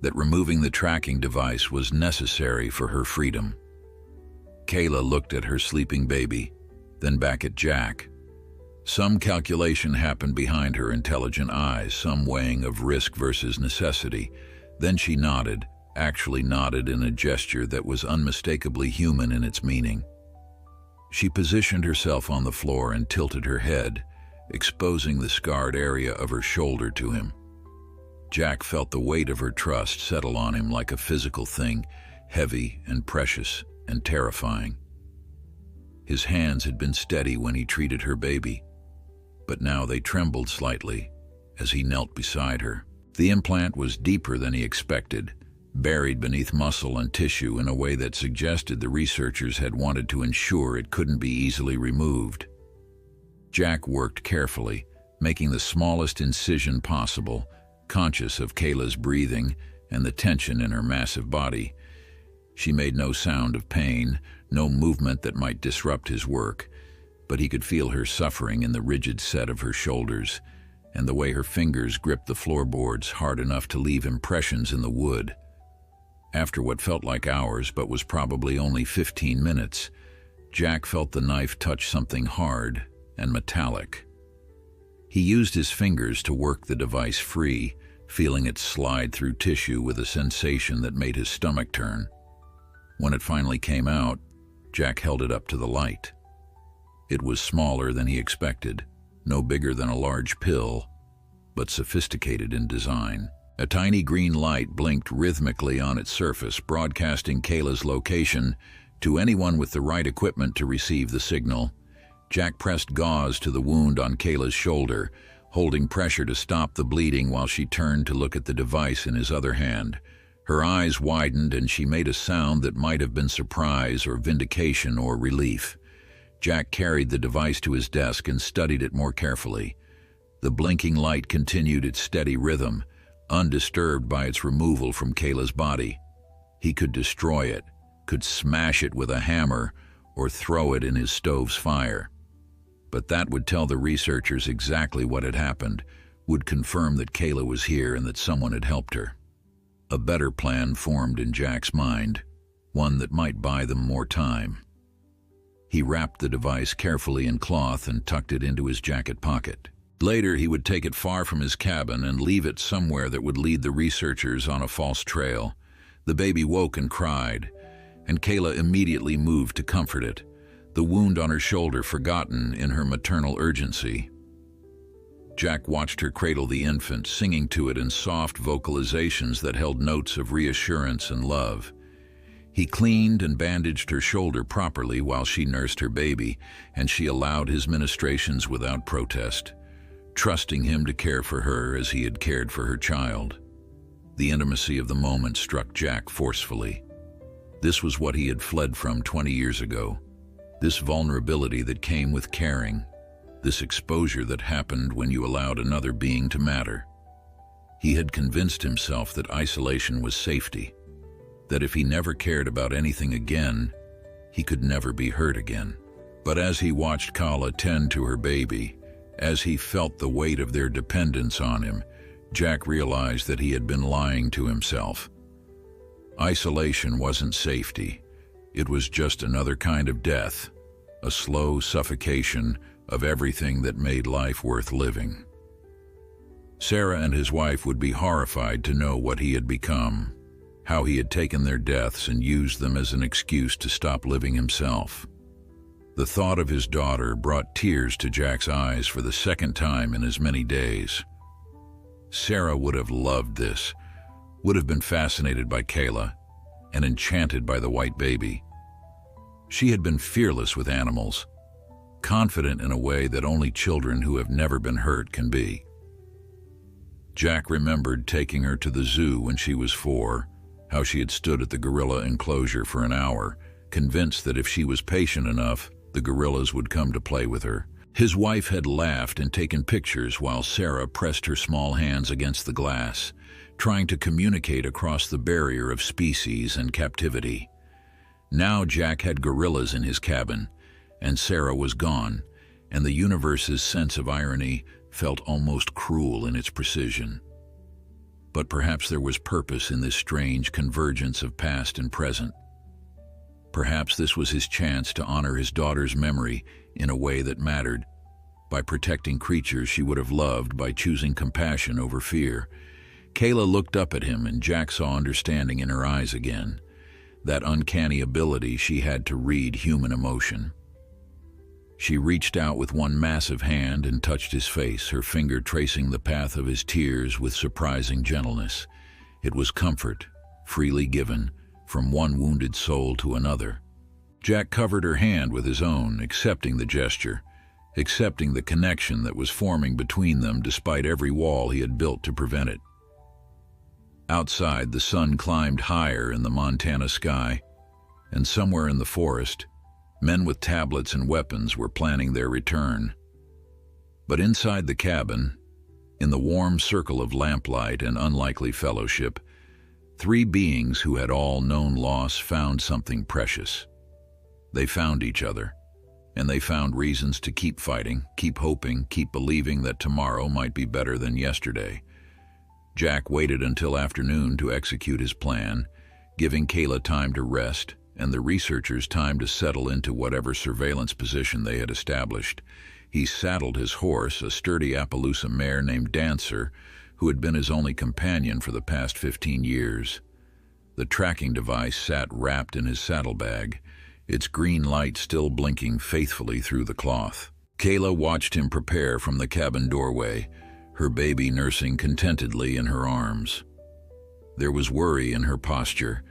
that removing the tracking device was necessary for her freedom. Kayla looked at her sleeping baby, then back at Jack. Some calculation happened behind her intelligent eyes, some weighing of risk versus necessity. Then she nodded, actually nodded in a gesture that was unmistakably human in its meaning. She positioned herself on the floor and tilted her head, exposing the scarred area of her shoulder to him. Jack felt the weight of her trust settle on him like a physical thing, heavy and precious and terrifying. His hands had been steady when he treated her baby, but now they trembled slightly as he knelt beside her. The implant was deeper than he expected, buried beneath muscle and tissue in a way that suggested the researchers had wanted to ensure it couldn't be easily removed. Jack worked carefully, making the smallest incision possible, conscious of Kayla's breathing and the tension in her massive body. She made no sound of pain, no movement that might disrupt his work, but he could feel her suffering in the rigid set of her shoulders and the way her fingers gripped the floorboards hard enough to leave impressions in the wood. After what felt like hours but was probably only 15 minutes, Jack felt the knife touch something hard and metallic. He used his fingers to work the device free, feeling it slide through tissue with a sensation that made his stomach turn. When it finally came out, Jack held it up to the light. It was smaller than he expected, no bigger than a large pill, but sophisticated in design. A tiny green light blinked rhythmically on its surface, broadcasting Kayla's location to anyone with the right equipment to receive the signal. Jack pressed gauze to the wound on Kayla's shoulder, holding pressure to stop the bleeding while she turned to look at the device in his other hand. Her eyes widened and she made a sound that might have been surprise or vindication or relief. Jack carried the device to his desk and studied it more carefully. The blinking light continued its steady rhythm, undisturbed by its removal from Kayla's body. He could destroy it, could smash it with a hammer, or throw it in his stove's fire. But that would tell the researchers exactly what had happened, would confirm that Kayla was here and that someone had helped her. A better plan formed in Jack's mind, one that might buy them more time. He wrapped the device carefully in cloth and tucked it into his jacket pocket. Later, he would take it far from his cabin and leave it somewhere that would lead the researchers on a false trail. The baby woke and cried, and Kayla immediately moved to comfort it, the wound on her shoulder forgotten in her maternal urgency. Jack watched her cradle the infant, singing to it in soft vocalizations that held notes of reassurance and love. He cleaned and bandaged her shoulder properly while she nursed her baby, and she allowed his ministrations without protest, trusting him to care for her as he had cared for her child. The intimacy of the moment struck Jack forcefully. This was what he had fled from 20 years ago. This vulnerability that came with caring. This exposure that happened when you allowed another being to matter. He had convinced himself that isolation was safety, that if he never cared about anything again, he could never be hurt again. But as he watched Kala tend to her baby, as he felt the weight of their dependence on him, Jack realized that he had been lying to himself. Isolation wasn't safety. It was just another kind of death, a slow suffocation of everything that made life worth living. Sarah and his wife would be horrified to know what he had become, how he had taken their deaths and used them as an excuse to stop living himself. The thought of his daughter brought tears to Jack's eyes for the second time in as many days. Sarah would have loved this, would have been fascinated by Kayla, and enchanted by the white baby. She had been fearless with animals, confident in a way that only children who have never been hurt can be. Jack remembered taking her to the zoo when she was 4, how she had stood at the gorilla enclosure for an hour, convinced that if she was patient enough, the gorillas would come to play with her. His wife had laughed and taken pictures while Sarah pressed her small hands against the glass, trying to communicate across the barrier of species and captivity. Now Jack had gorillas in his cabin, and Sarah was gone, and the universe's sense of irony felt almost cruel in its precision. But perhaps there was purpose in this strange convergence of past and present. Perhaps this was his chance to honor his daughter's memory in a way that mattered, by protecting creatures she would have loved, by choosing compassion over fear. Kayla looked up at him, and Jack saw understanding in her eyes again, that uncanny ability she had to read human emotion. She reached out with one massive hand and touched his face, her finger tracing the path of his tears with surprising gentleness. It was comfort, freely given, from one wounded soul to another. Jack covered her hand with his own, accepting the gesture, accepting the connection that was forming between them despite every wall he had built to prevent it. Outside, the sun climbed higher in the Montana sky, and somewhere in the forest, men with tablets and weapons were planning their return. But inside the cabin, in the warm circle of lamplight and unlikely fellowship, 3 beings who had all known loss found something precious. They found each other, and they found reasons to keep fighting, keep hoping, keep believing that tomorrow might be better than yesterday. Jack waited until afternoon to execute his plan, giving Kayla time to rest and the researchers time to settle into whatever surveillance position they had established. He saddled his horse, a sturdy Appaloosa mare named Dancer, who had been his only companion for the past 15 years. The tracking device sat wrapped in his saddlebag, its green light still blinking faithfully through the cloth. Kayla watched him prepare from the cabin doorway, her baby nursing contentedly in her arms. There was worry in her posture,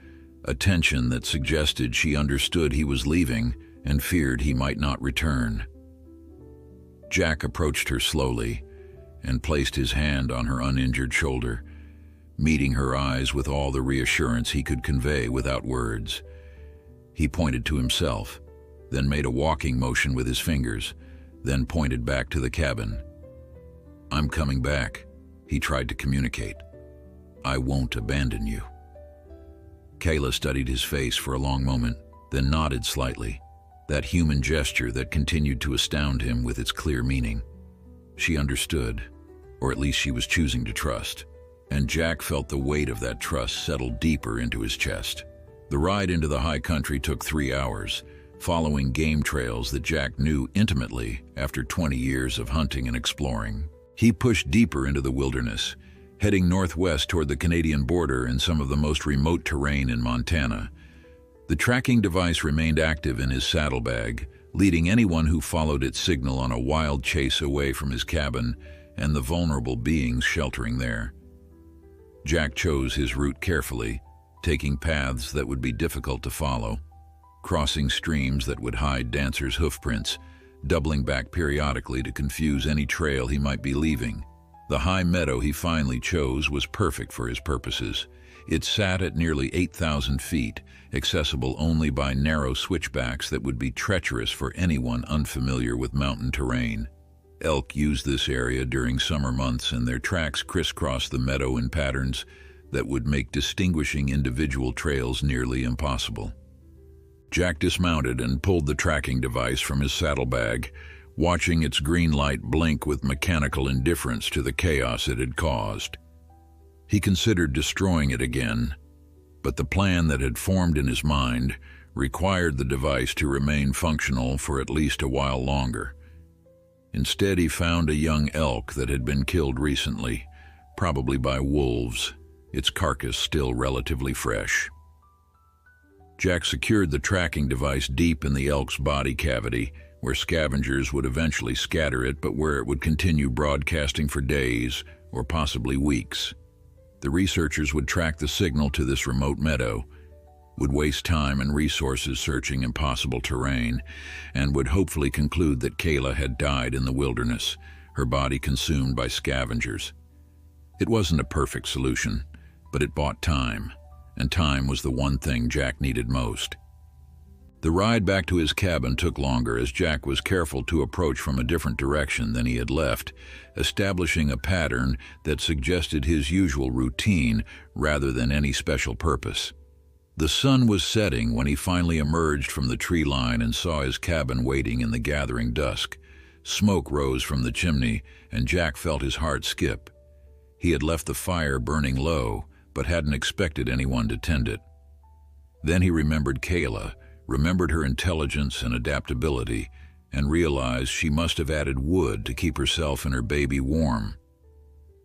a tension that suggested she understood he was leaving and feared he might not return. Jack approached her slowly and placed his hand on her uninjured shoulder, meeting her eyes with all the reassurance he could convey without words. He pointed to himself, then made a walking motion with his fingers, then pointed back to the cabin. "I'm coming back," he tried to communicate. "I won't abandon you." Kayla studied his face for a long moment, then nodded slightly, that human gesture that continued to astound him with its clear meaning. She understood, or at least she was choosing to trust, and Jack felt the weight of that trust settle deeper into his chest. The ride into the high country took 3 hours, following game trails that Jack knew intimately after 20 years of hunting and exploring. He pushed deeper into the wilderness, heading northwest toward the Canadian border and some of the most remote terrain in Montana. The tracking device remained active in his saddlebag, leading anyone who followed its signal on a wild chase away from his cabin and the vulnerable beings sheltering there. Jack chose his route carefully, taking paths that would be difficult to follow, crossing streams that would hide Dancer's hoofprints, doubling back periodically to confuse any trail he might be leaving. The high meadow he finally chose was perfect for his purposes. It sat at nearly 8,000 feet, accessible only by narrow switchbacks that would be treacherous for anyone unfamiliar with mountain terrain. Elk used this area during summer months, and their tracks crisscrossed the meadow in patterns that would make distinguishing individual trails nearly impossible. Jack dismounted and pulled the tracking device from his saddlebag, watching its green light blink with mechanical indifference to the chaos it had caused. He considered destroying it again, but the plan that had formed in his mind required the device to remain functional for at least a while longer. Instead, he found a young elk that had been killed recently, probably by wolves, its carcass still relatively fresh. Jack secured the tracking device deep in the elk's body cavity, where scavengers would eventually scatter it, but where it would continue broadcasting for days or possibly weeks. The researchers would track the signal to this remote meadow, would waste time and resources searching impossible terrain, and would hopefully conclude that Kayla had died in the wilderness, her body consumed by scavengers. It wasn't a perfect solution, but it bought time, and time was the one thing Jack needed most. The ride back to his cabin took longer as Jack was careful to approach from a different direction than he had left, establishing a pattern that suggested his usual routine rather than any special purpose. The sun was setting when he finally emerged from the tree line and saw his cabin waiting in the gathering dusk. Smoke rose from the chimney, and Jack felt his heart skip. He had left the fire burning low, but hadn't expected anyone to tend it. Then he remembered Kayla, remembered her intelligence and adaptability, and realized she must have added wood to keep herself and her baby warm.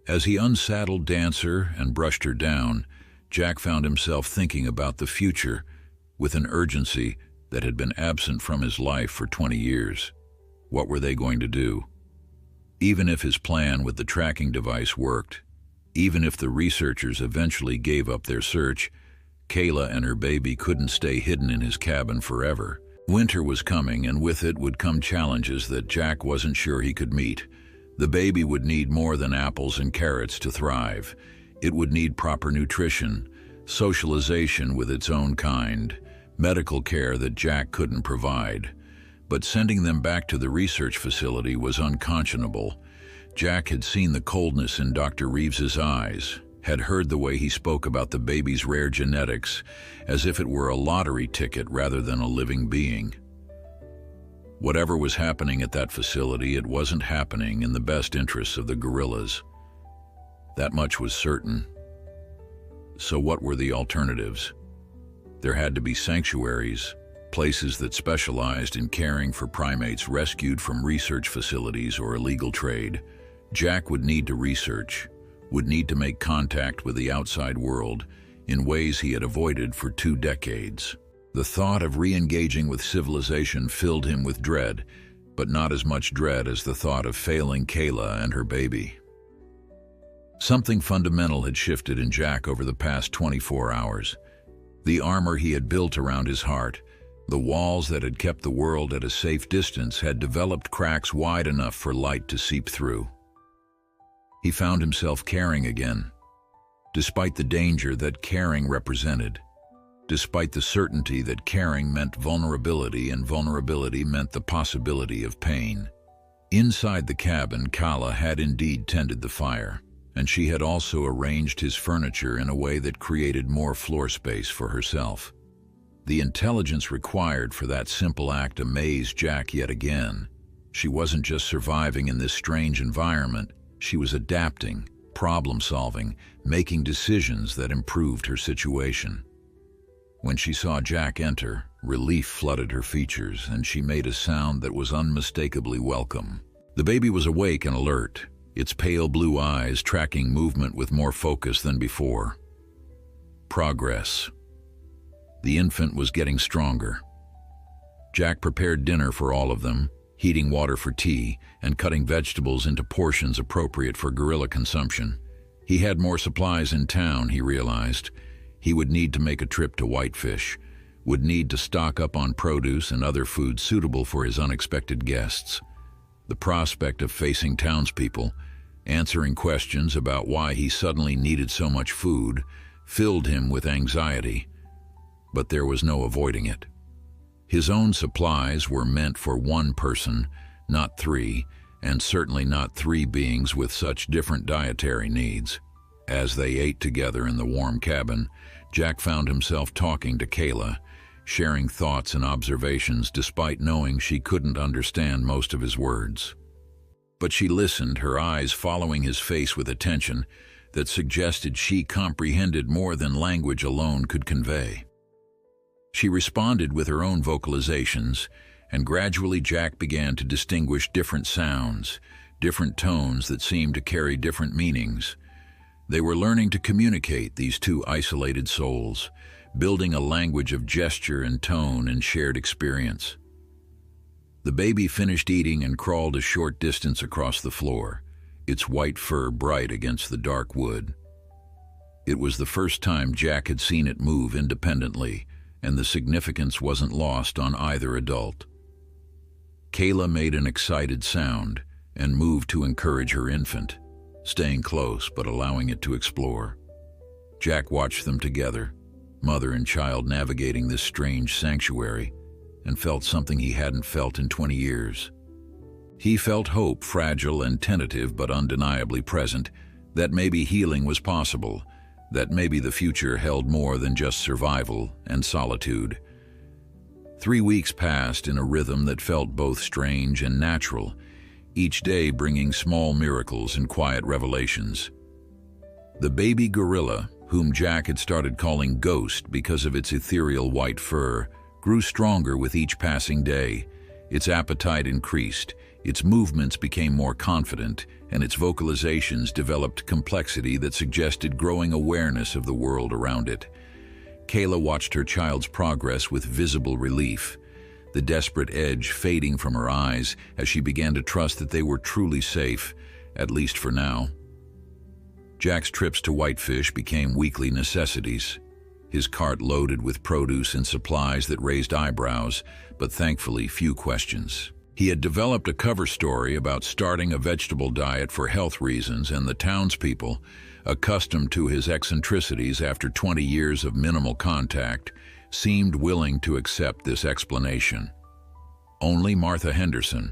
As he unsaddled Dancer and brushed her down, Jack found himself thinking about the future with an urgency that had been absent from his life for 20 years. What were they going to do? Even if his plan with the tracking device worked, even if the researchers eventually gave up their search, Kayla and her baby couldn't stay hidden in his cabin forever. Winter was coming, and with it would come challenges that Jack wasn't sure he could meet. The baby would need more than apples and carrots to thrive. It would need proper nutrition, socialization with its own kind, medical care that Jack couldn't provide. But sending them back to the research facility was unconscionable. Jack had seen the coldness in Dr. Reeves's eyes, had heard the way he spoke about the baby's rare genetics, as if it were a lottery ticket rather than a living being. Whatever was happening at that facility, it wasn't happening in the best interests of the guerrillas. That much was certain. So what were the alternatives? There had to be sanctuaries, places that specialized in caring for primates rescued from research facilities or illegal trade. Jack would need to research, would need to make contact with the outside world in ways he had avoided for 2 decades. The thought of re-engaging with civilization filled him with dread, but not as much dread as the thought of failing Kayla and her baby. Something fundamental had shifted in Jack over the past 24 hours. The armor he had built around his heart, the walls that had kept the world at a safe distance, had developed cracks wide enough for light to seep through. He found himself caring again, despite the danger that caring represented, despite the certainty that caring meant vulnerability and vulnerability meant the possibility of pain. Inside the cabin, Kala had indeed tended the fire, and she had also arranged his furniture in a way that created more floor space for herself. The intelligence required for that simple act amazed Jack yet again. She wasn't just surviving in this strange environment, she was adapting, problem-solving, making decisions that improved her situation. When she saw Jack enter, relief flooded her features, and she made a sound that was unmistakably welcome. The baby was awake and alert, its pale blue eyes tracking movement with more focus than before. Progress. The infant was getting stronger. Jack prepared dinner for all of them, heating water for tea and cutting vegetables into portions appropriate for guerrilla consumption. He had more supplies in town, he realized. He would need to make a trip to Whitefish, would need to stock up on produce and other food suitable for his unexpected guests. The prospect of facing townspeople, answering questions about why he suddenly needed so much food, filled him with anxiety. But there was no avoiding it. His own supplies were meant for one person, not 3, and certainly not three beings with such different dietary needs. As they ate together in the warm cabin, Jack found himself talking to Kayla, sharing thoughts and observations despite knowing she couldn't understand most of his words. But she listened, her eyes following his face with attention that suggested she comprehended more than language alone could convey. She responded with her own vocalizations, and gradually Jack began to distinguish different sounds, different tones that seemed to carry different meanings. They were learning to communicate, these two isolated souls, building a language of gesture and tone and shared experience. The baby finished eating and crawled a short distance across the floor, its white fur bright against the dark wood. It was the first time Jack had seen it move independently, and the significance wasn't lost on either adult. Kayla made an excited sound and moved to encourage her infant, staying close but allowing it to explore. Jack watched them together, mother and child navigating this strange sanctuary, and felt something he hadn't felt in 20 years. He felt hope, fragile and tentative but undeniably present, that maybe healing was possible, that maybe the future held more than just survival and solitude. 3 weeks passed in a rhythm that felt both strange and natural, each day bringing small miracles and quiet revelations. The baby gorilla, whom Jack had started calling Ghost because of its ethereal white fur, grew stronger with each passing day. Its appetite increased, its movements became more confident, and its vocalizations developed complexity that suggested growing awareness of the world around it. Kayla watched her child's progress with visible relief, the desperate edge fading from her eyes as she began to trust that they were truly safe, at least for now. Jack's trips to Whitefish became weekly necessities, his cart loaded with produce and supplies that raised eyebrows, but thankfully few questions. He had developed a cover story about starting a vegetable diet for health reasons, and the townspeople, accustomed to his eccentricities after 20 years of minimal contact, seemed willing to accept this explanation. Only Martha Henderson,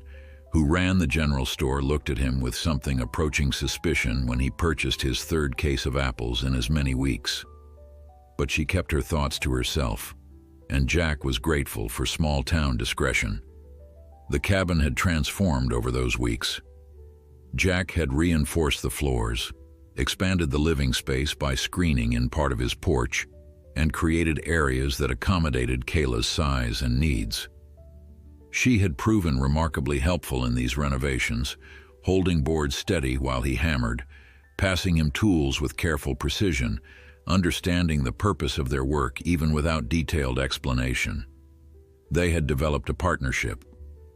who ran the general store, looked at him with something approaching suspicion when he purchased his third case of apples in as many weeks. But she kept her thoughts to herself, and Jack was grateful for small-town discretion. The cabin had transformed over those weeks. Jack had reinforced the floors, expanded the living space by screening in part of his porch, and created areas that accommodated Kayla's size and needs. She had proven remarkably helpful in these renovations, holding boards steady while he hammered, passing him tools with careful precision, understanding the purpose of their work even without detailed explanation. They had developed a partnership,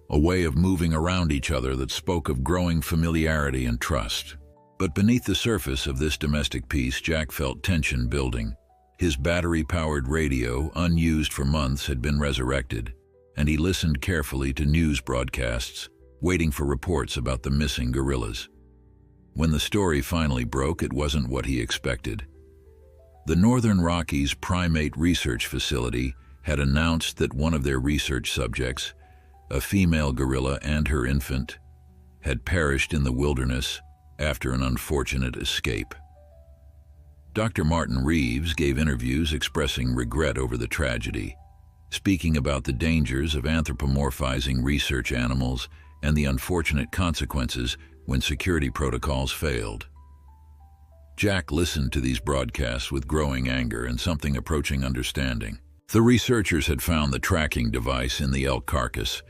a way of moving around each other that spoke of growing familiarity and trust. But beneath the surface of this domestic peace, Jack felt tension building. His battery-powered radio, unused for months, had been resurrected, and he listened carefully to news broadcasts, waiting for reports about the missing gorillas. When the story finally broke, it wasn't what he expected. The Northern Rockies Primate Research Facility had announced that one of their research subjects, a female gorilla and her infant, had perished in the wilderness after an unfortunate escape. Dr. Martin Reeves gave interviews expressing regret over the tragedy, speaking about the dangers of anthropomorphizing research animals and the unfortunate consequences when security protocols failed. Jack listened to these broadcasts with growing anger and something approaching understanding. The researchers had found the tracking device in the elk carcass,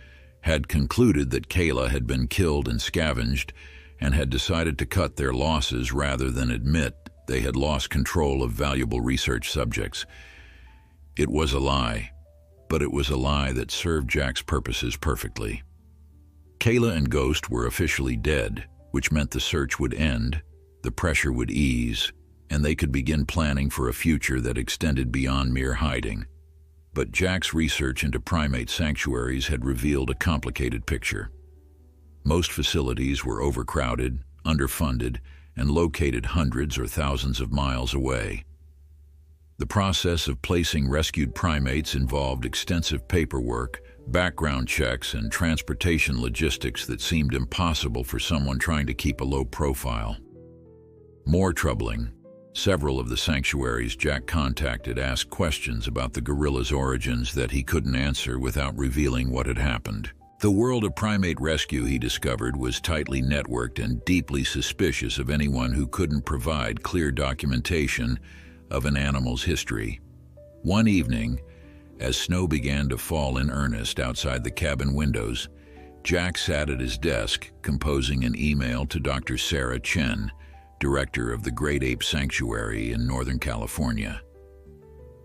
had concluded that Kayla had been killed and scavenged, and had decided to cut their losses rather than admit they had lost control of valuable research subjects. It was a lie, but it was a lie that served Jack's purposes perfectly. Kayla and Ghost were officially dead, which meant the search would end, the pressure would ease, and they could begin planning for a future that extended beyond mere hiding. But Jack's research into primate sanctuaries had revealed a complicated picture. Most facilities were overcrowded, underfunded, and located hundreds or thousands of miles away. The process of placing rescued primates involved extensive paperwork, background checks, and transportation logistics that seemed impossible for someone trying to keep a low profile. More troubling, several of the sanctuaries Jack contacted asked questions about the gorilla's origins that he couldn't answer without revealing what had happened. The world of primate rescue, he discovered, was tightly networked and deeply suspicious of anyone who couldn't provide clear documentation of an animal's history. One evening, as snow began to fall in earnest outside the cabin windows, Jack sat at his desk composing an email to Dr. Sarah Chen, director of the Great Ape Sanctuary in Northern California.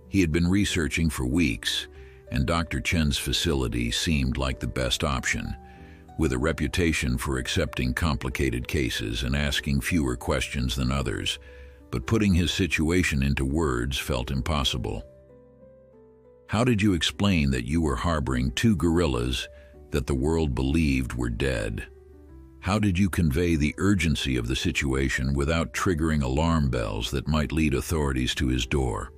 He had been researching for weeks, and Dr. Chen's facility seemed like the best option, with a reputation for accepting complicated cases and asking fewer questions than others, but putting his situation into words felt impossible. How did you explain that you were harboring two gorillas that the world believed were dead? How did you convey the urgency of the situation without triggering alarm bells that might lead authorities to his door?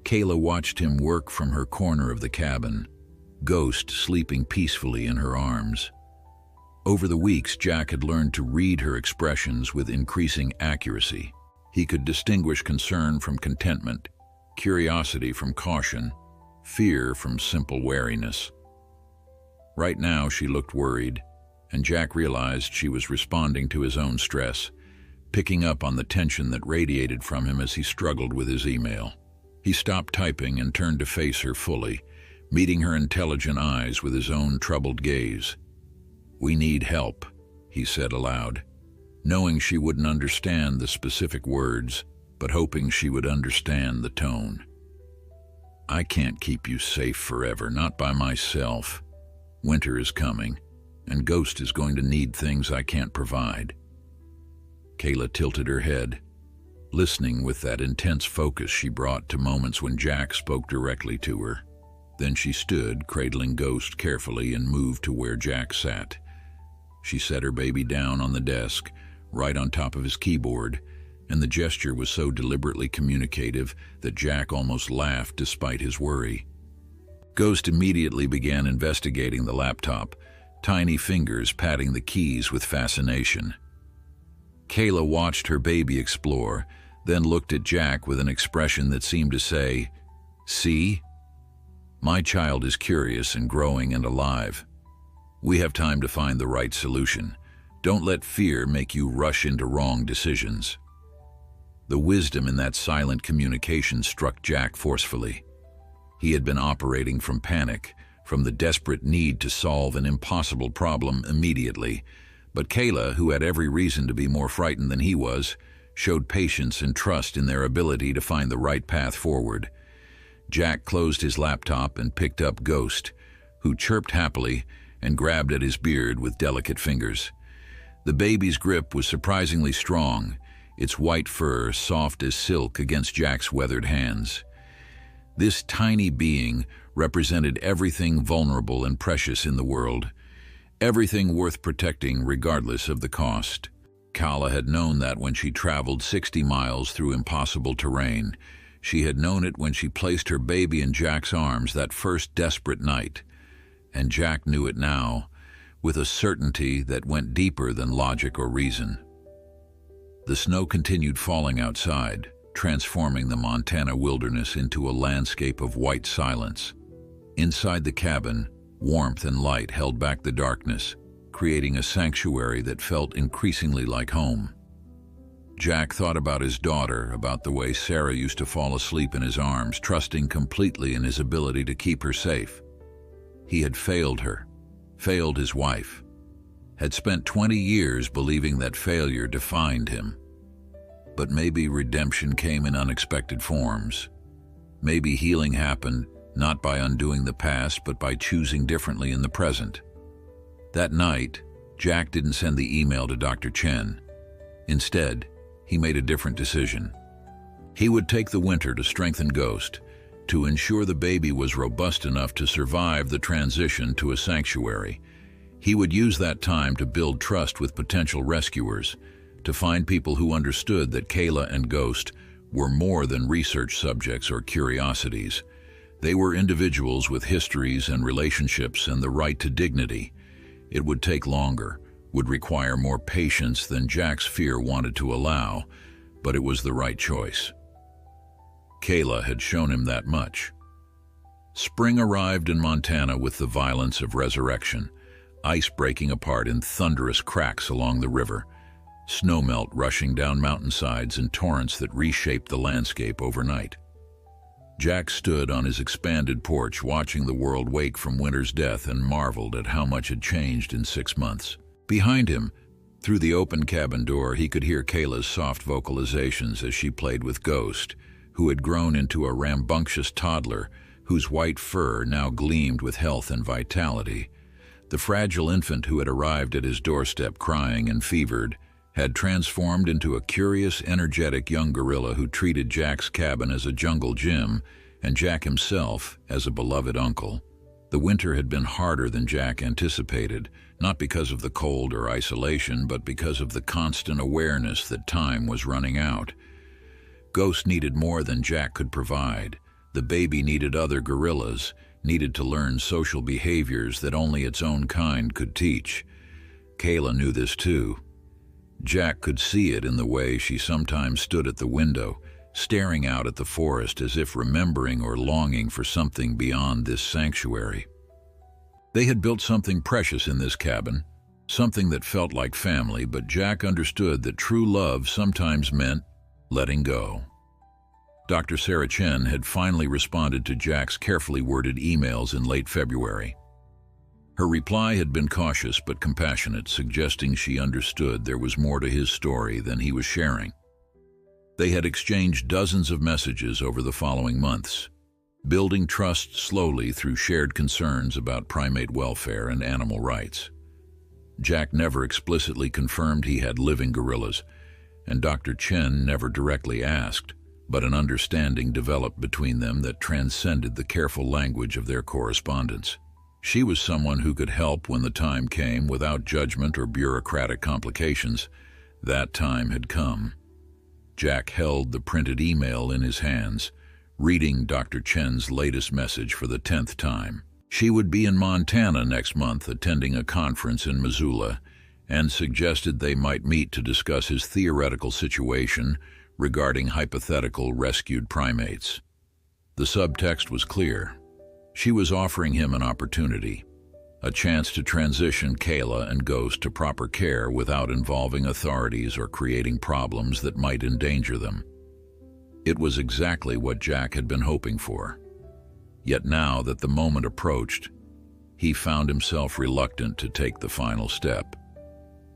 Kayla watched him work from her corner of the cabin, Ghost sleeping peacefully in her arms. Over the weeks, Jack had learned to read her expressions with increasing accuracy. He could distinguish concern from contentment, curiosity from caution, fear from simple wariness. Right now, she looked worried, and Jack realized she was responding to his own stress, picking up on the tension that radiated from him as he struggled with his email. He stopped typing and turned to face her fully, meeting her intelligent eyes with his own troubled gaze. "We need help," he said aloud, knowing she wouldn't understand the specific words, but hoping she would understand the tone. "I can't keep you safe forever, not by myself. Winter is coming, and Ghost is going to need things I can't provide." Kayla tilted her head, listening with that intense focus she brought to moments when Jack spoke directly to her. Then she stood, cradling Ghost carefully, and moved to where Jack sat. She set her baby down on the desk, right on top of his keyboard, and the gesture was so deliberately communicative that Jack almost laughed despite his worry. Ghost immediately began investigating the laptop, tiny fingers patting the keys with fascination. Kayla watched her baby explore, then looked at Jack with an expression that seemed to say, "See? My child is curious and growing and alive. We have time to find the right solution. Don't let fear make you rush into wrong decisions." The wisdom in that silent communication struck Jack forcefully. He had been operating from panic, from the desperate need to solve an impossible problem immediately, but Kayla, who had every reason to be more frightened than he was, showed patience and trust in their ability to find the right path forward. Jack closed his laptop and picked up Ghost, who chirped happily and grabbed at his beard with delicate fingers. The baby's grip was surprisingly strong, its white fur soft as silk against Jack's weathered hands. This tiny being represented everything vulnerable and precious in the world, everything worth protecting regardless of the cost. Kayla had known that when she traveled 60 miles through impossible terrain. She had known it when she placed her baby in Jack's arms that first desperate night. And Jack knew it now, with a certainty that went deeper than logic or reason. The snow continued falling outside, transforming the Montana wilderness into a landscape of white silence. Inside the cabin, warmth and light held back the darkness, creating a sanctuary that felt increasingly like home. Jack thought about his daughter, about the way Sarah used to fall asleep in his arms, trusting completely in his ability to keep her safe. He had failed her, failed his wife, had spent 20 years believing that failure defined him. But maybe redemption came in unexpected forms. Maybe healing happened not by undoing the past, but by choosing differently in the present. That night, Jack didn't send the email to Dr. Chen. Instead, he made a different decision. He would take the winter to strengthen Ghost, to ensure the baby was robust enough to survive the transition to a sanctuary. He would use that time to build trust with potential rescuers, to find people who understood that Kayla and Ghost were more than research subjects or curiosities. They were individuals with histories and relationships and the right to dignity. It would take longer, would require more patience than Jack's fear wanted to allow, but it was the right choice. Kayla had shown him that much. Spring arrived in Montana with the violence of resurrection, ice breaking apart in thunderous cracks along the river, snowmelt rushing down mountainsides in torrents that reshaped the landscape overnight. Jack stood on his expanded porch watching the world wake from winter's death and marveled at how much had changed in 6 months. Behind him, through the open cabin door, he could hear Kayla's soft vocalizations as she played with Ghost, who had grown into a rambunctious toddler whose white fur now gleamed with health and vitality. The fragile infant who had arrived at his doorstep crying and fevered had transformed into a curious, energetic young gorilla who treated Jack's cabin as a jungle gym and Jack himself as a beloved uncle. The winter had been harder than Jack anticipated, not because of the cold or isolation, but because of the constant awareness that time was running out. Ghost needed more than Jack could provide. The baby needed other gorillas, needed to learn social behaviors that only its own kind could teach. Kayla knew this too. Jack could see it in the way she sometimes stood at the window, staring out at the forest as if remembering or longing for something beyond this sanctuary. They had built something precious in this cabin, something that felt like family, but Jack understood that true love sometimes meant letting go. Dr. Sarah Chen had finally responded to Jack's carefully worded emails in late February. Her reply had been cautious but compassionate, suggesting she understood there was more to his story than he was sharing. They had exchanged dozens of messages over the following months, building trust slowly through shared concerns about primate welfare and animal rights. Jack never explicitly confirmed he had living gorillas, and Dr. Chen never directly asked, but an understanding developed between them that transcended the careful language of their correspondence. She was someone who could help when the time came without judgment or bureaucratic complications. That time had come. Jack held the printed email in his hands, reading Dr. Chen's latest message for the 10th time. She would be in Montana next month attending a conference in Missoula, and suggested they might meet to discuss his theoretical situation regarding hypothetical rescued primates. The subtext was clear. She was offering him an opportunity, a chance to transition Kayla and Ghost to proper care without involving authorities or creating problems that might endanger them. It was exactly what Jack had been hoping for. Yet now that the moment approached, he found himself reluctant to take the final step.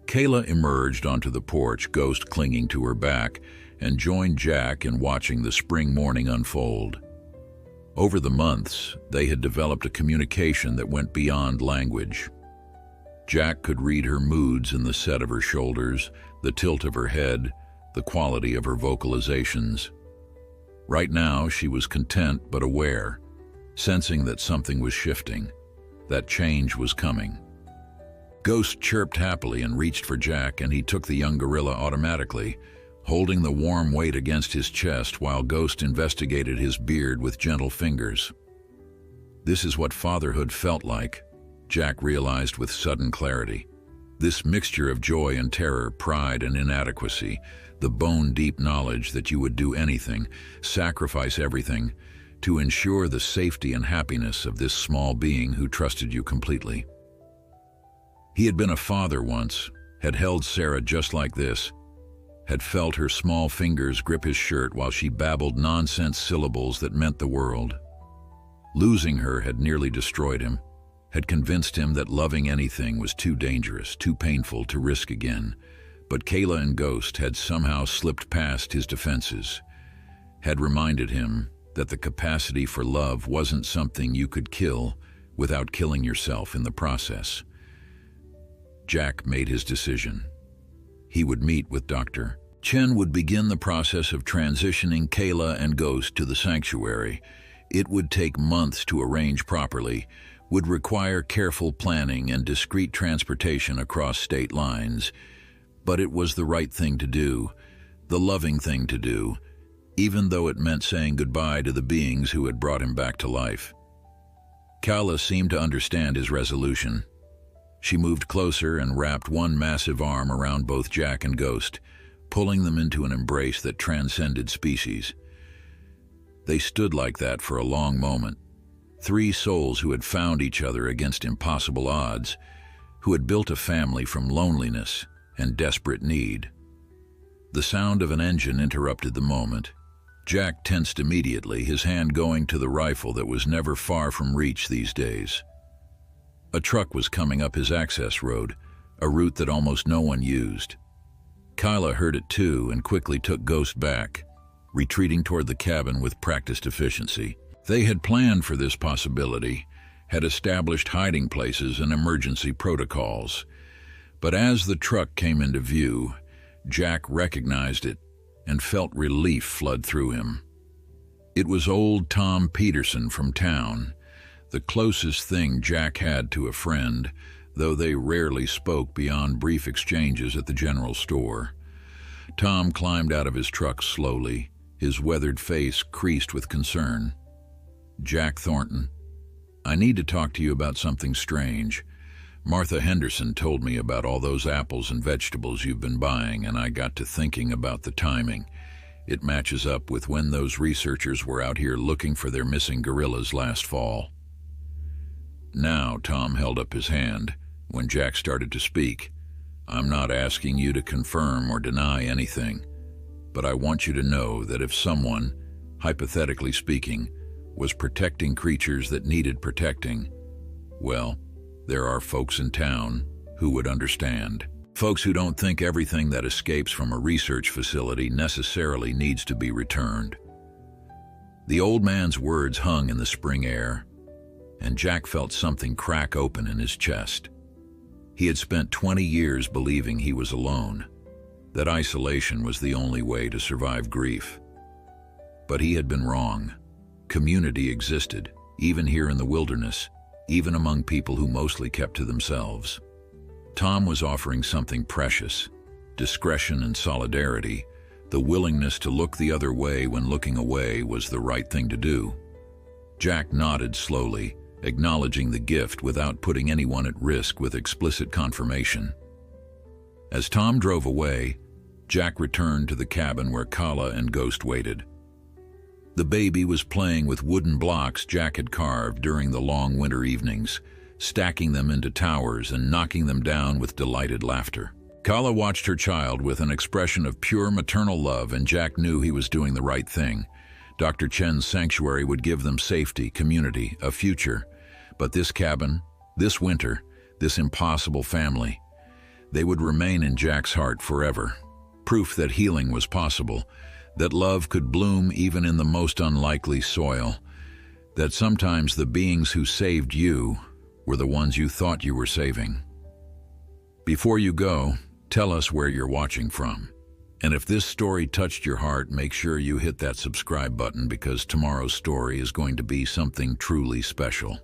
Kayla emerged onto the porch, Ghost clinging to her back, and joined Jack in watching the spring morning unfold. Over the months, they had developed a communication that went beyond language. Jack could read her moods in the set of her shoulders, the tilt of her head, the quality of her vocalizations. Right now, she was content but aware, sensing that something was shifting, that change was coming. Ghost chirped happily and reached for Jack, and he took the young gorilla automatically, holding the warm weight against his chest while Ghost investigated his beard with gentle fingers. This is what fatherhood felt like, Jack realized with sudden clarity. This mixture of joy and terror, pride and inadequacy, the bone-deep knowledge that you would do anything, sacrifice everything, to ensure the safety and happiness of this small being who trusted you completely. He had been a father once, had held Sarah just like this, had felt her small fingers grip his shirt while she babbled nonsense syllables that meant the world. Losing her had nearly destroyed him, had convinced him that loving anything was too dangerous, too painful to risk again. But Kayla and Ghost had somehow slipped past his defenses, had reminded him that the capacity for love wasn't something you could kill without killing yourself in the process. Jack made his decision. He would meet with Dr. Chen, would begin the process of transitioning Kayla and Ghost to the sanctuary. It would take months to arrange properly, would require careful planning and discreet transportation across state lines. But it was the right thing to do, the loving thing to do, even though it meant saying goodbye to the beings who had brought him back to life. Kala seemed to understand his resolution. She moved closer and wrapped one massive arm around both Jack and Ghost, pulling them into an embrace that transcended species. They stood like that for a long moment, three souls who had found each other against impossible odds, who had built a family from loneliness and desperate need. The sound of an engine interrupted the moment. Jack tensed immediately, his hand going to the rifle that was never far from reach these days. A truck was coming up his access road, a route that almost no one used. Kyla heard it too and quickly took Ghost back, retreating toward the cabin with practiced efficiency. They had planned for this possibility, had established hiding places and emergency protocols. But as the truck came into view, Jack recognized it and felt relief flood through him. It was old Tom Peterson from town, the closest thing Jack had to a friend, though they rarely spoke beyond brief exchanges at the general store. Tom climbed out of his truck slowly, his weathered face creased with concern. "Jack Thornton, I need to talk to you about something strange. Martha Henderson told me about all those apples and vegetables you've been buying, and I got to thinking about the timing. It matches up with when those researchers were out here looking for their missing gorillas last fall." Now Tom held up his hand when Jack started to speak. "I'm not asking you to confirm or deny anything, but I want you to know that if someone, hypothetically speaking, was protecting creatures that needed protecting, well, there are folks in town who would understand. Folks who don't think everything that escapes from a research facility necessarily needs to be returned." The old man's words hung in the spring air, and Jack felt something crack open in his chest. He had spent 20 years believing he was alone, that isolation was the only way to survive grief. But he had been wrong. Community existed, even here in the wilderness, even among people who mostly kept to themselves. Tom was offering something precious: discretion and solidarity, the willingness to look the other way when looking away was the right thing to do. Jack nodded slowly, acknowledging the gift without putting anyone at risk with explicit confirmation. As Tom drove away, Jack returned to the cabin where Kala and Ghost waited. The baby was playing with wooden blocks Jack had carved during the long winter evenings, stacking them into towers and knocking them down with delighted laughter. Kala watched her child with an expression of pure maternal love, and Jack knew he was doing the right thing. Dr. Chen's sanctuary would give them safety, community, a future. But this cabin, this winter, this impossible family, they would remain in Jack's heart forever. Proof that healing was possible, that love could bloom even in the most unlikely soil, that sometimes the beings who saved you were the ones you thought you were saving. Before you go, tell us where you're watching from. And if this story touched your heart, make sure you hit that subscribe button, because tomorrow's story is going to be something truly special.